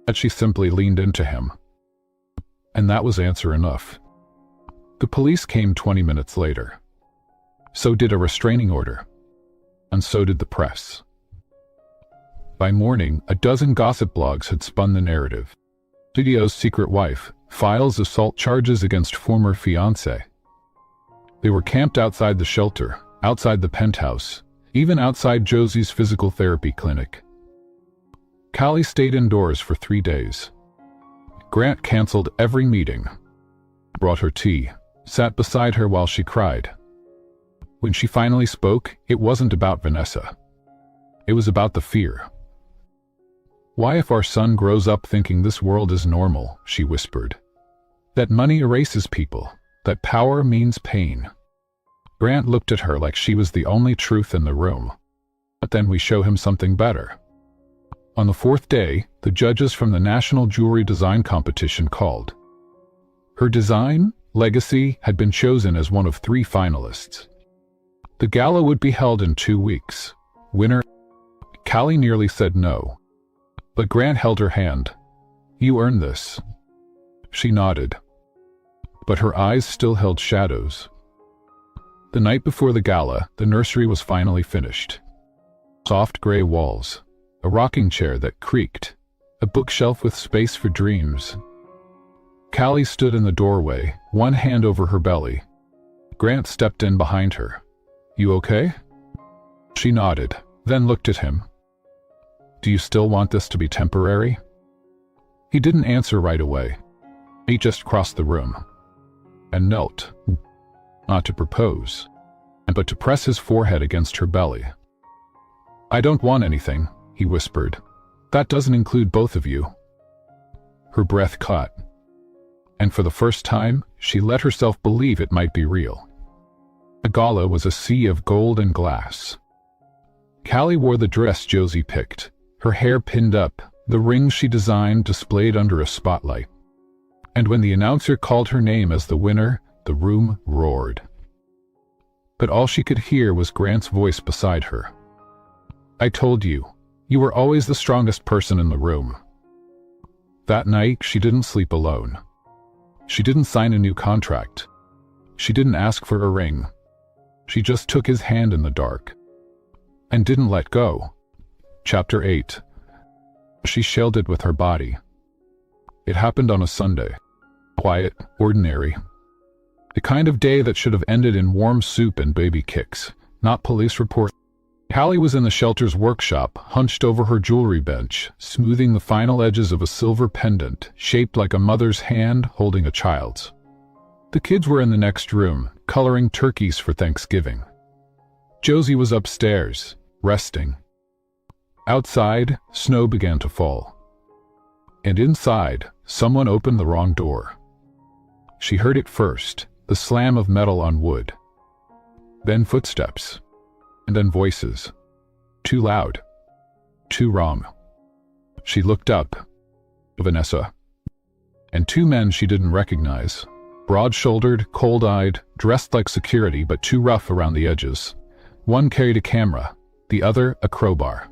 Speaker 1: But she simply leaned into him. And that was answer enough. The police came 20 minutes later. So did a restraining order. And so did the press. By morning, a dozen gossip blogs had spun the narrative. Studio's secret wife files assault charges against former fiancé. They were camped outside the shelter, outside the penthouse, even outside Josie's physical therapy clinic. Callie stayed indoors for 3 days. Grant canceled every meeting, brought her tea, sat beside her while she cried. When she finally spoke, it wasn't about Vanessa. It was about the fear. "Why if our son grows up thinking this world is normal," she whispered. "That money erases people, that power means pain." Grant looked at her like she was the only truth in the room. But then we show him something better. On the 4th day, the judges from the National Jewelry Design Competition called. Her design, Legacy, had been chosen as one of 3 finalists. The gala would be held in 2 weeks. Winner? Callie nearly said no. But Grant held her hand. "You earned this." She nodded. But her eyes still held shadows. The night before the gala, the nursery was finally finished. Soft gray walls, a rocking chair that creaked, a bookshelf with space for dreams. Callie stood in the doorway, one hand over her belly. Grant stepped in behind her. "You okay?" She nodded, then looked at him. "Do you still want this to be temporary?" He didn't answer right away. He just crossed the room and knelt, not to propose, but to press his forehead against her belly. "I don't want anything," he whispered. "That doesn't include both of you." Her breath caught, and for the first time, she let herself believe it might be real. The gala was a sea of gold and glass. Callie wore the dress Josie picked, her hair pinned up, the rings she designed displayed under a spotlight. And when the announcer called her name as the winner, the room roared. But all she could hear was Grant's voice beside her. "I told you, you were always the strongest person in the room." That night, she didn't sleep alone. She didn't sign a new contract. She didn't ask for a ring. She just took his hand in the dark. and didn't let go. Chapter 8. She shielded with her body. It happened on a Sunday. Quiet, ordinary. The kind of day that should have ended in warm soup and baby kicks, not police reports. Callie was in the shelter's workshop, hunched over her jewelry bench, smoothing the final edges of a silver pendant, shaped like a mother's hand holding a child's. The kids were in the next room, coloring turkeys for Thanksgiving. Josie was upstairs, resting. Outside, snow began to fall. And inside, someone opened the wrong door. She heard it first, the slam of metal on wood. Then footsteps. And then voices. Too loud. Too wrong. She looked up. Vanessa. And two men she didn't recognize. Broad-shouldered, cold-eyed, dressed like security but too rough around the edges. One carried a camera, the other a crowbar.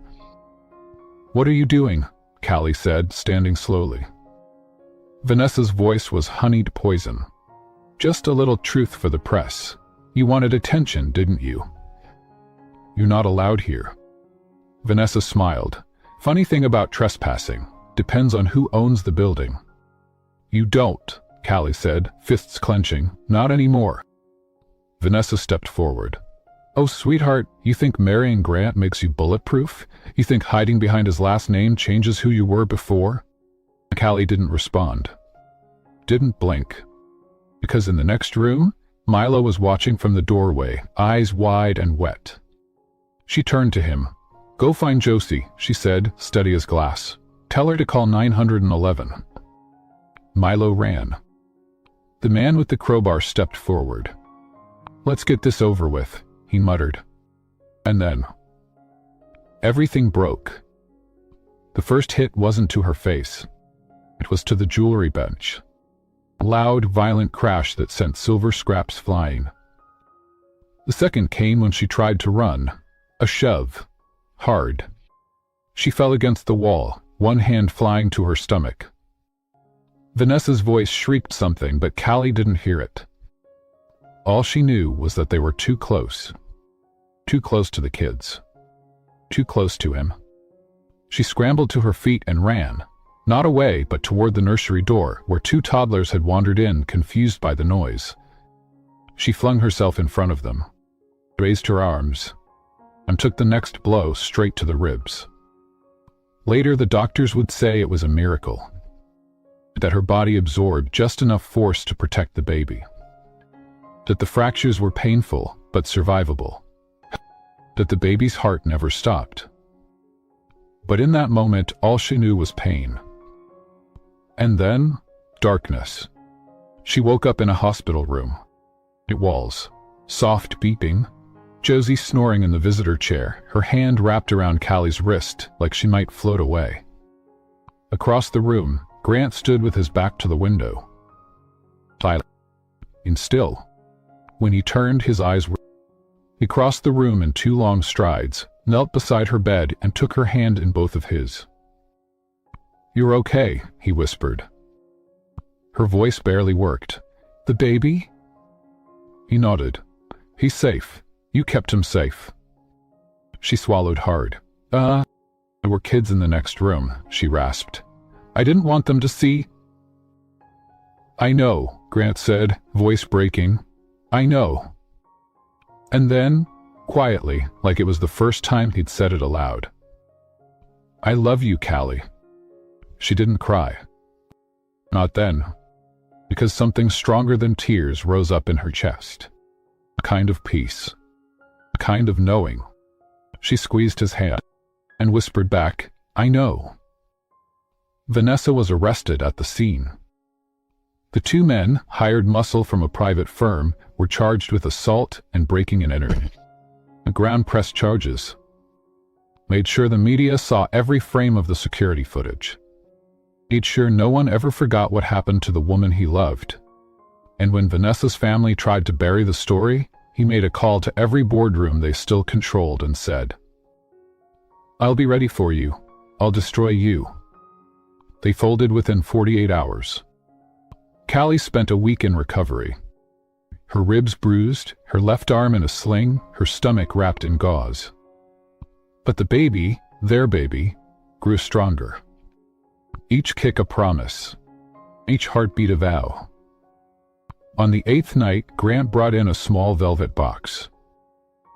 Speaker 1: "What are you doing?" Callie said, standing slowly. Vanessa's voice was honeyed poison. "Just a little truth for the press. You wanted attention, didn't you?" "You're not allowed here." Vanessa smiled. "Funny thing about trespassing. Depends on who owns the building." "You don't," Callie said, fists clenching. "Not anymore." Vanessa stepped forward. "Oh, sweetheart, you think marrying Grant makes you bulletproof? You think hiding behind his last name changes who you were before?" Callie didn't respond. Didn't blink. Because in the next room, Milo was watching from the doorway, eyes wide and wet. She turned to him. "Go find Josie," she said, steady as glass. "Tell her to call 911. Milo ran. The man with the crowbar stepped forward. "Let's get this over with," he muttered. And then everything broke. The first hit wasn't to her face. It was to the jewelry bench. A loud, violent crash that sent silver scraps flying. The second came when she tried to run. A shove. Hard. She fell against the wall, one hand flying to her stomach. Vanessa's voice shrieked something, but Callie didn't hear it. All she knew was that they were too close. Too close to the kids. Too close to him. She scrambled to her feet and ran. Not away, but toward the nursery door, where two toddlers had wandered in, confused by the noise. She flung herself in front of them, raised her arms, and took the next blow straight to the ribs. Later, the doctors would say it was a miracle, that her body absorbed just enough force to protect the baby, that the fractures were painful but survivable, that the baby's heart never stopped. But in that moment, all she knew was pain. And then, darkness. She woke up in a hospital room. Walls, soft beeping, Josie snoring in the visitor chair, her hand wrapped around Callie's wrist like she might float away. Across the room, Grant stood with his back to the window. Silent and still. When he turned, his eyes were... He crossed the room in two long strides, knelt beside her bed, and took her hand in both of his. "You're okay," he whispered. Her voice barely worked. "The baby?" He nodded. "He's safe. You kept him safe." She swallowed hard. There were kids in the next room," she rasped. "I didn't want them to see." "I know," Grant said, voice breaking. "I know." And then, quietly, like it was the first time he'd said it aloud, "I love you, Callie." She didn't cry. Not then, because something stronger than tears rose up in her chest. A kind of peace. A kind of knowing. She squeezed his hand and whispered back, "I know." Vanessa was arrested at the scene. The two men, hired muscle from a private firm, were charged with assault and breaking and entering. The ground pressed charges. Made sure the media saw every frame of the security footage. Made sure no one ever forgot what happened to the woman he loved. And when Vanessa's family tried to bury the story, he made a call to every boardroom they still controlled and said, "I'll be ready for you. I'll destroy you." They folded within 48 hours. Callie spent a week in recovery. Her ribs bruised, her left arm in a sling, her stomach wrapped in gauze. But the baby, their baby, grew stronger. Each kick a promise, each heartbeat a vow. On the 8th night, Grant brought in a small velvet box.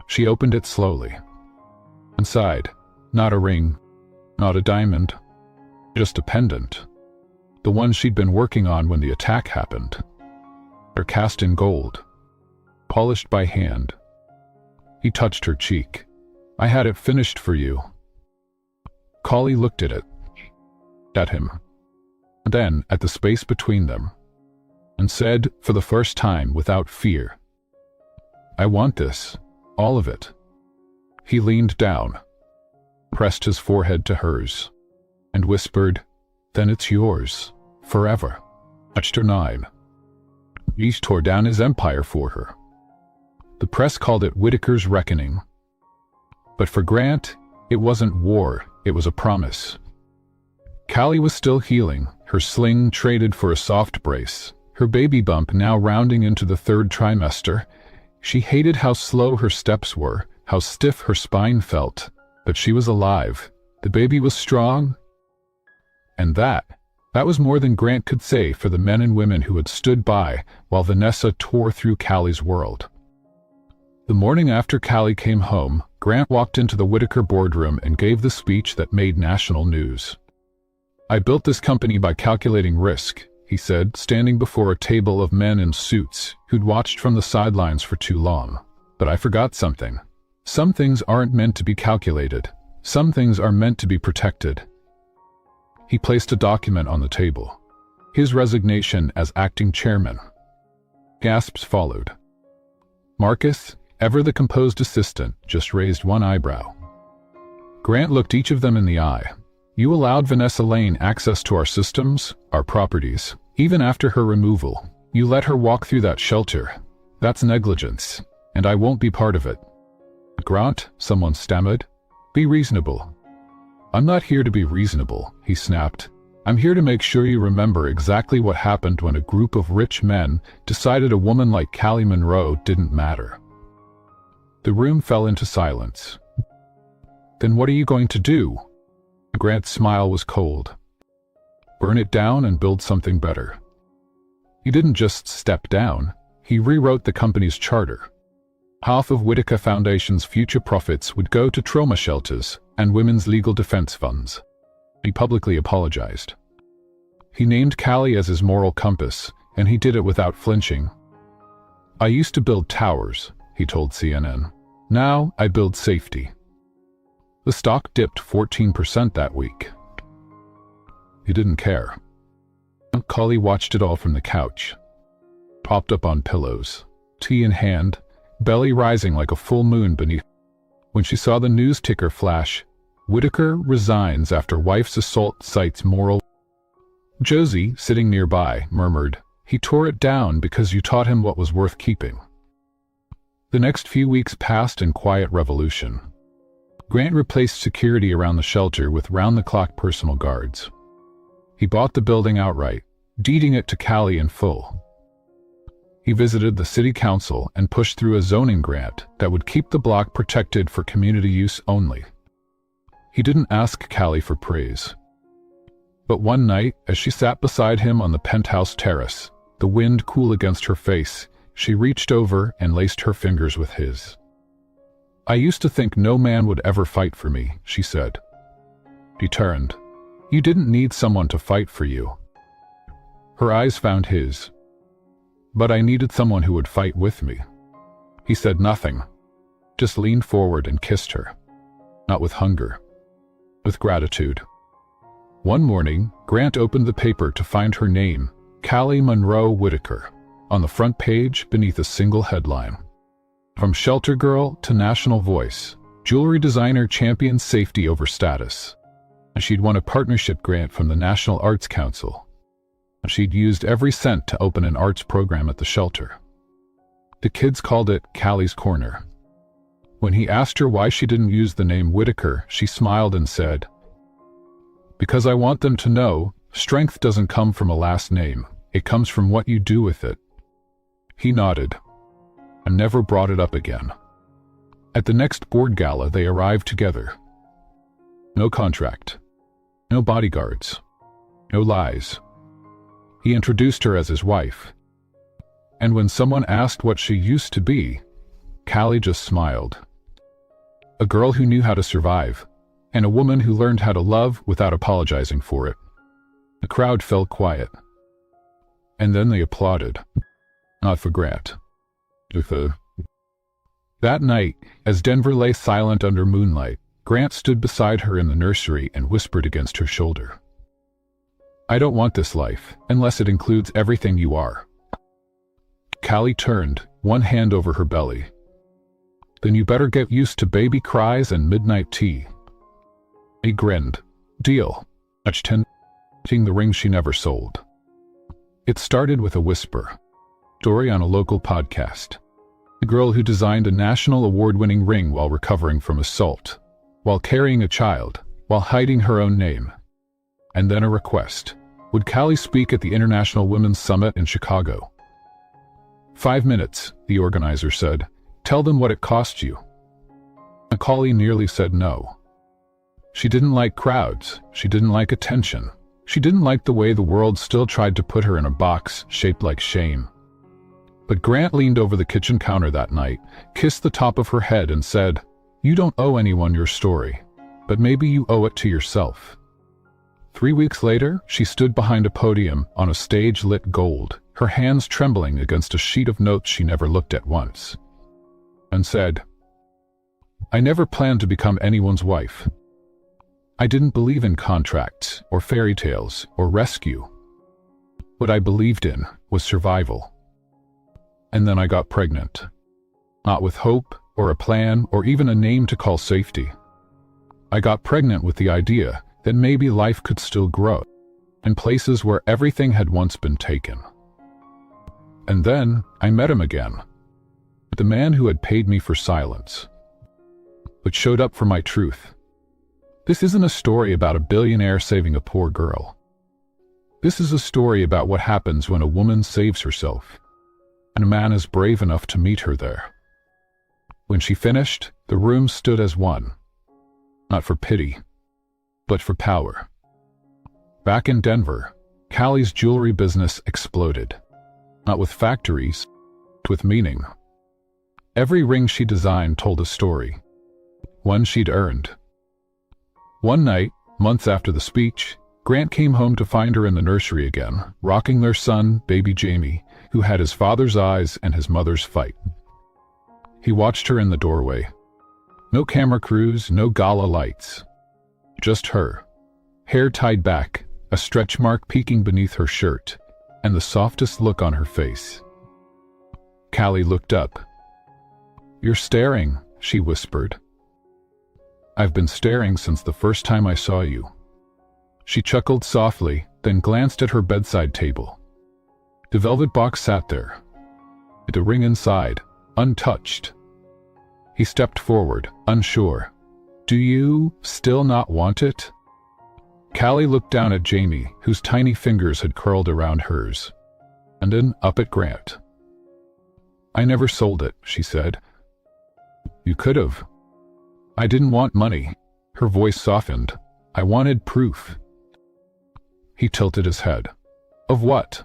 Speaker 1: She opened it slowly. Inside, not a ring, not a diamond, just a pendant. The one she'd been working on when the attack happened. They're cast in gold, polished by hand. He touched her cheek. I had it finished for you. Kali looked at it, at him, then at the space between them, and said, for the first time without fear, I want this, all of it. He leaned down, pressed his forehead to hers, and whispered, then it's yours, forever. Touched her 9. He tore down his empire for her. The press called it Whitaker's reckoning. But for Grant, it wasn't war, it was a promise. Kali was still healing, her sling traded for a soft brace, her baby bump now rounding into the 3rd trimester. She hated how slow her steps were, how stiff her spine felt, but she was alive. The baby was strong. And that was more than Grant could say for the men and women who had stood by while Vanessa tore through Kali's world. The morning after Kali came home, Grant walked into the Whitaker boardroom and gave the speech that made national news. I built this company by calculating risk, he said, standing before a table of men in suits who'd watched from the sidelines for too long. But I forgot something. Some things aren't meant to be calculated. Some things are meant to be protected. He placed a document on the table. His resignation as acting chairman. Gasps followed. Marcus, ever the composed assistant, just raised one eyebrow. Grant looked each of them in the eye. You allowed Vanessa Lane access to our systems, our properties. Even after her removal, you let her walk through that shelter. That's negligence, and I won't be part of it. Grant, someone stammered. Be reasonable. I'm not here to be reasonable, he snapped. I'm here to make sure you remember exactly what happened when a group of rich men decided a woman like Kali Monroe didn't matter. The room fell into silence. Then what are you going to do? Grant's smile was cold. Burn it down and build something better. He didn't just step down, he rewrote the company's charter. Half of Whitaker Foundation's future profits would go to trauma shelters and women's legal defense funds. He publicly apologized. He named Kali as his moral compass, and he did it without flinching. I used to build towers, he told CNN. Now I build safety. The stock dipped 14% that week. He didn't care. Kali watched it all from the couch. Propped up on pillows, tea in hand, belly rising like a full moon beneath. When she saw the news ticker flash, Whitaker resigns after wife's assault cites moral. Josie, sitting nearby, murmured, he tore it down because you taught him what was worth keeping. The next few weeks passed in quiet revolution. Grant replaced security around the shelter with round-the-clock personal guards. He bought the building outright, deeding it to Kali in full. He visited the city council and pushed through a zoning grant that would keep the block protected for community use only. He didn't ask Kali for praise. But one night, as she sat beside him on the penthouse terrace, the wind cool against her face, she reached over and laced her fingers with his. I used to think no man would ever fight for me, she said. He turned. You didn't need someone to fight for you. Her eyes found his. But I needed someone who would fight with me. He said nothing, just leaned forward and kissed her. Not with hunger, with gratitude. One morning, Grant opened the paper to find her name, Kali Monroe Whitaker, on the front page beneath a single headline. From shelter girl to national voice, jewelry designer champions safety over status. She'd won a partnership grant from the National Arts Council. She'd used every cent to open an arts program at the shelter. The kids called it Kali's Corner. When he asked her why she didn't use the name Whitaker, she smiled and said, because I want them to know, strength doesn't come from a last name, it comes from what you do with it. He nodded, and never brought it up again. At the next board gala, they arrived together, No contract. No bodyguards. No lies. He introduced her as his wife. And when someone asked what she used to be, Callie just smiled. A girl who knew how to survive, and a woman who learned how to love without apologizing for it. The crowd fell quiet. And then they applauded. Not for Grant. That night, as Denver lay silent under moonlight, Grant stood beside her in the nursery and whispered against her shoulder. I don't want this life, unless it includes everything you are. Callie turned, one hand over her belly. Then you better get used to baby cries and midnight tea. He grinned. Deal. Touching the ring she never sold. It started with a whisper. Story on a local podcast. The girl who designed a national award-winning ring while recovering from assault, while carrying a child, while hiding her own name. And then a request. Would Callie speak at the International Women's Summit in Chicago? 5 minutes, the organizer said. Tell them what it cost you. Callie nearly said no. She didn't like crowds. She didn't like attention. She didn't like the way the world still tried to put her in a box shaped like shame. But Grant leaned over the kitchen counter that night, kissed the top of her head and said, You don't owe anyone your story, but maybe you owe it to yourself. 3 weeks later, she stood behind a podium on a stage lit gold, her hands trembling against a sheet of notes she never looked at once, and said, I never planned to become anyone's wife. I didn't believe in contracts or fairy tales or rescue. What I believed in was survival. And then I got pregnant. Not with hope or a plan or even a name to call safety. I got pregnant with the idea that maybe life could still grow in places where everything had once been taken. And then I met him again. The man who had paid me for silence, but showed up for my truth. This isn't a story about a billionaire saving a poor girl. This is a story about what happens when a woman saves herself, and a man is brave enough to meet her there. When she finished, the room stood as one, not for pity, but for power. Back in Denver, Callie's jewelry business exploded, not with factories, but with meaning. Every ring she designed told a story, one she'd earned. One night, months after the speech, Grant came home to find her in the nursery again, rocking their son, baby Jamie, who had his father's eyes and his mother's fight. He watched her in the doorway. No camera crews, no gala lights. Just her, hair tied back, a stretch mark peeking beneath her shirt, and the softest look on her face. Callie looked up. You're staring, she whispered. I've been staring since the first time I saw you. She chuckled softly, then glanced at her bedside table. The velvet box sat there, with the ring inside, untouched. He stepped forward, unsure. Do you still not want it? Callie looked down at Jamie, whose tiny fingers had curled around hers, and then up at Grant. I never sold it, she said. You could have. I didn't want money. Her voice softened. I wanted proof. He tilted his head. Of what?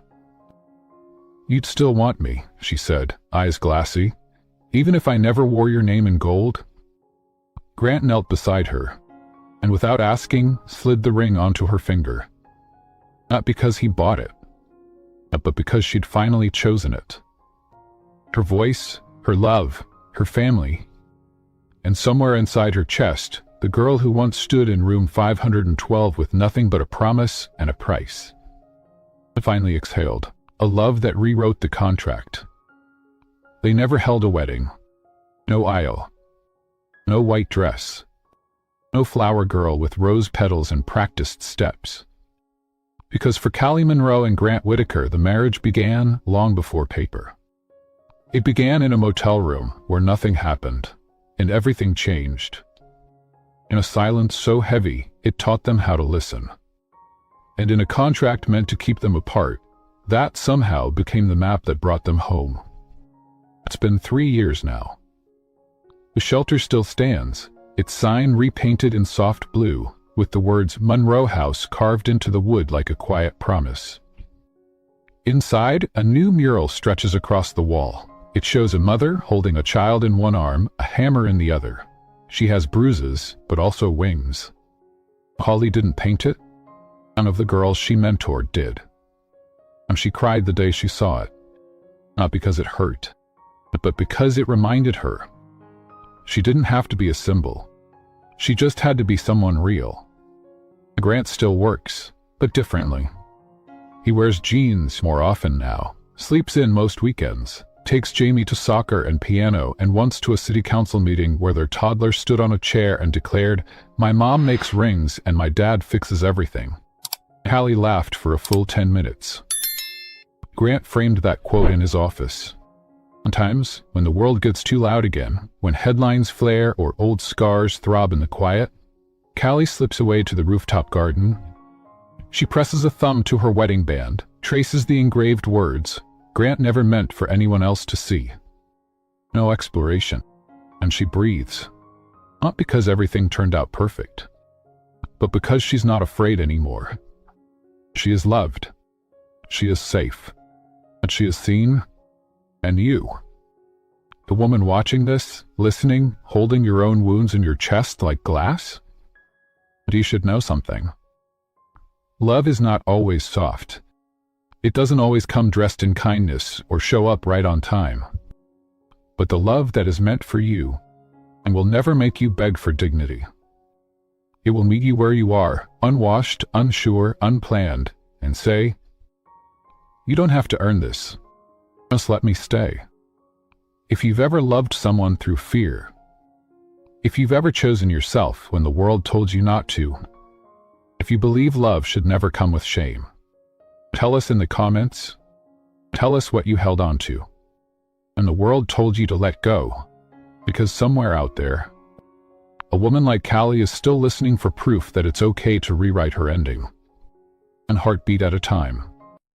Speaker 1: You'd still want me, she said, eyes glassy, even if I never wore your name in gold? Grant knelt beside her, and without asking, slid the ring onto her finger. Not because he bought it, but because she'd finally chosen it. Her voice, her love, her family, and somewhere inside her chest, the girl who once stood in room 512 with nothing but a promise and a price. Finally exhaled, a love that rewrote the contract. They never held a wedding. No aisle. No white dress. No flower girl with rose petals and practiced steps. Because for Callie Monroe and Grant Whitaker, the marriage began long before paper. It began in a motel room where nothing happened, and everything changed. In a silence so heavy, it taught them how to listen. And in a contract meant to keep them apart, that somehow became the map that brought them home. It's been 3 years now. The shelter still stands, its sign repainted in soft blue, with the words Monroe House carved into the wood like a quiet promise. Inside, a new mural stretches across the wall. It shows a mother holding a child in one arm, a hammer in the other. She has bruises, but also wings. Holly didn't paint it. None of the girls she mentored did. And she cried the day she saw it. Not because it hurt, but because it reminded her. She didn't have to be a symbol. She just had to be someone real. Grant still works, but differently. He wears jeans more often now, sleeps in most weekends, takes Jamie to soccer and piano, and once to a city council meeting where their toddler stood on a chair and declared, "My mom makes rings and my dad fixes everything." Hallie laughed for a full 10 minutes. Grant framed that quote in his office. Sometimes, when the world gets too loud again, when headlines flare or old scars throb in the quiet, Callie slips away to the rooftop garden. She presses a thumb to her wedding band, traces the engraved words Grant never meant for anyone else to see. No exploration. And she breathes. Not because everything turned out perfect, but because she's not afraid anymore. She is loved. She is safe. And she is seen. And you, the woman watching this, listening, holding your own wounds in your chest like glass? But you should know something. Love is not always soft. It doesn't always come dressed in kindness or show up right on time. But the love that is meant for you and will never make you beg for dignity. It will meet you where you are, unwashed, unsure, unplanned, and say, "You don't have to earn this. Just let me stay." If you've ever loved someone through fear, if you've ever chosen yourself when the world told you not to, if you believe love should never come with shame, tell us in the comments. Tell us what you held on to, and the world told you to let go, because somewhere out there, a woman like Callie is still listening for proof that it's okay to rewrite her ending, one heartbeat at a time.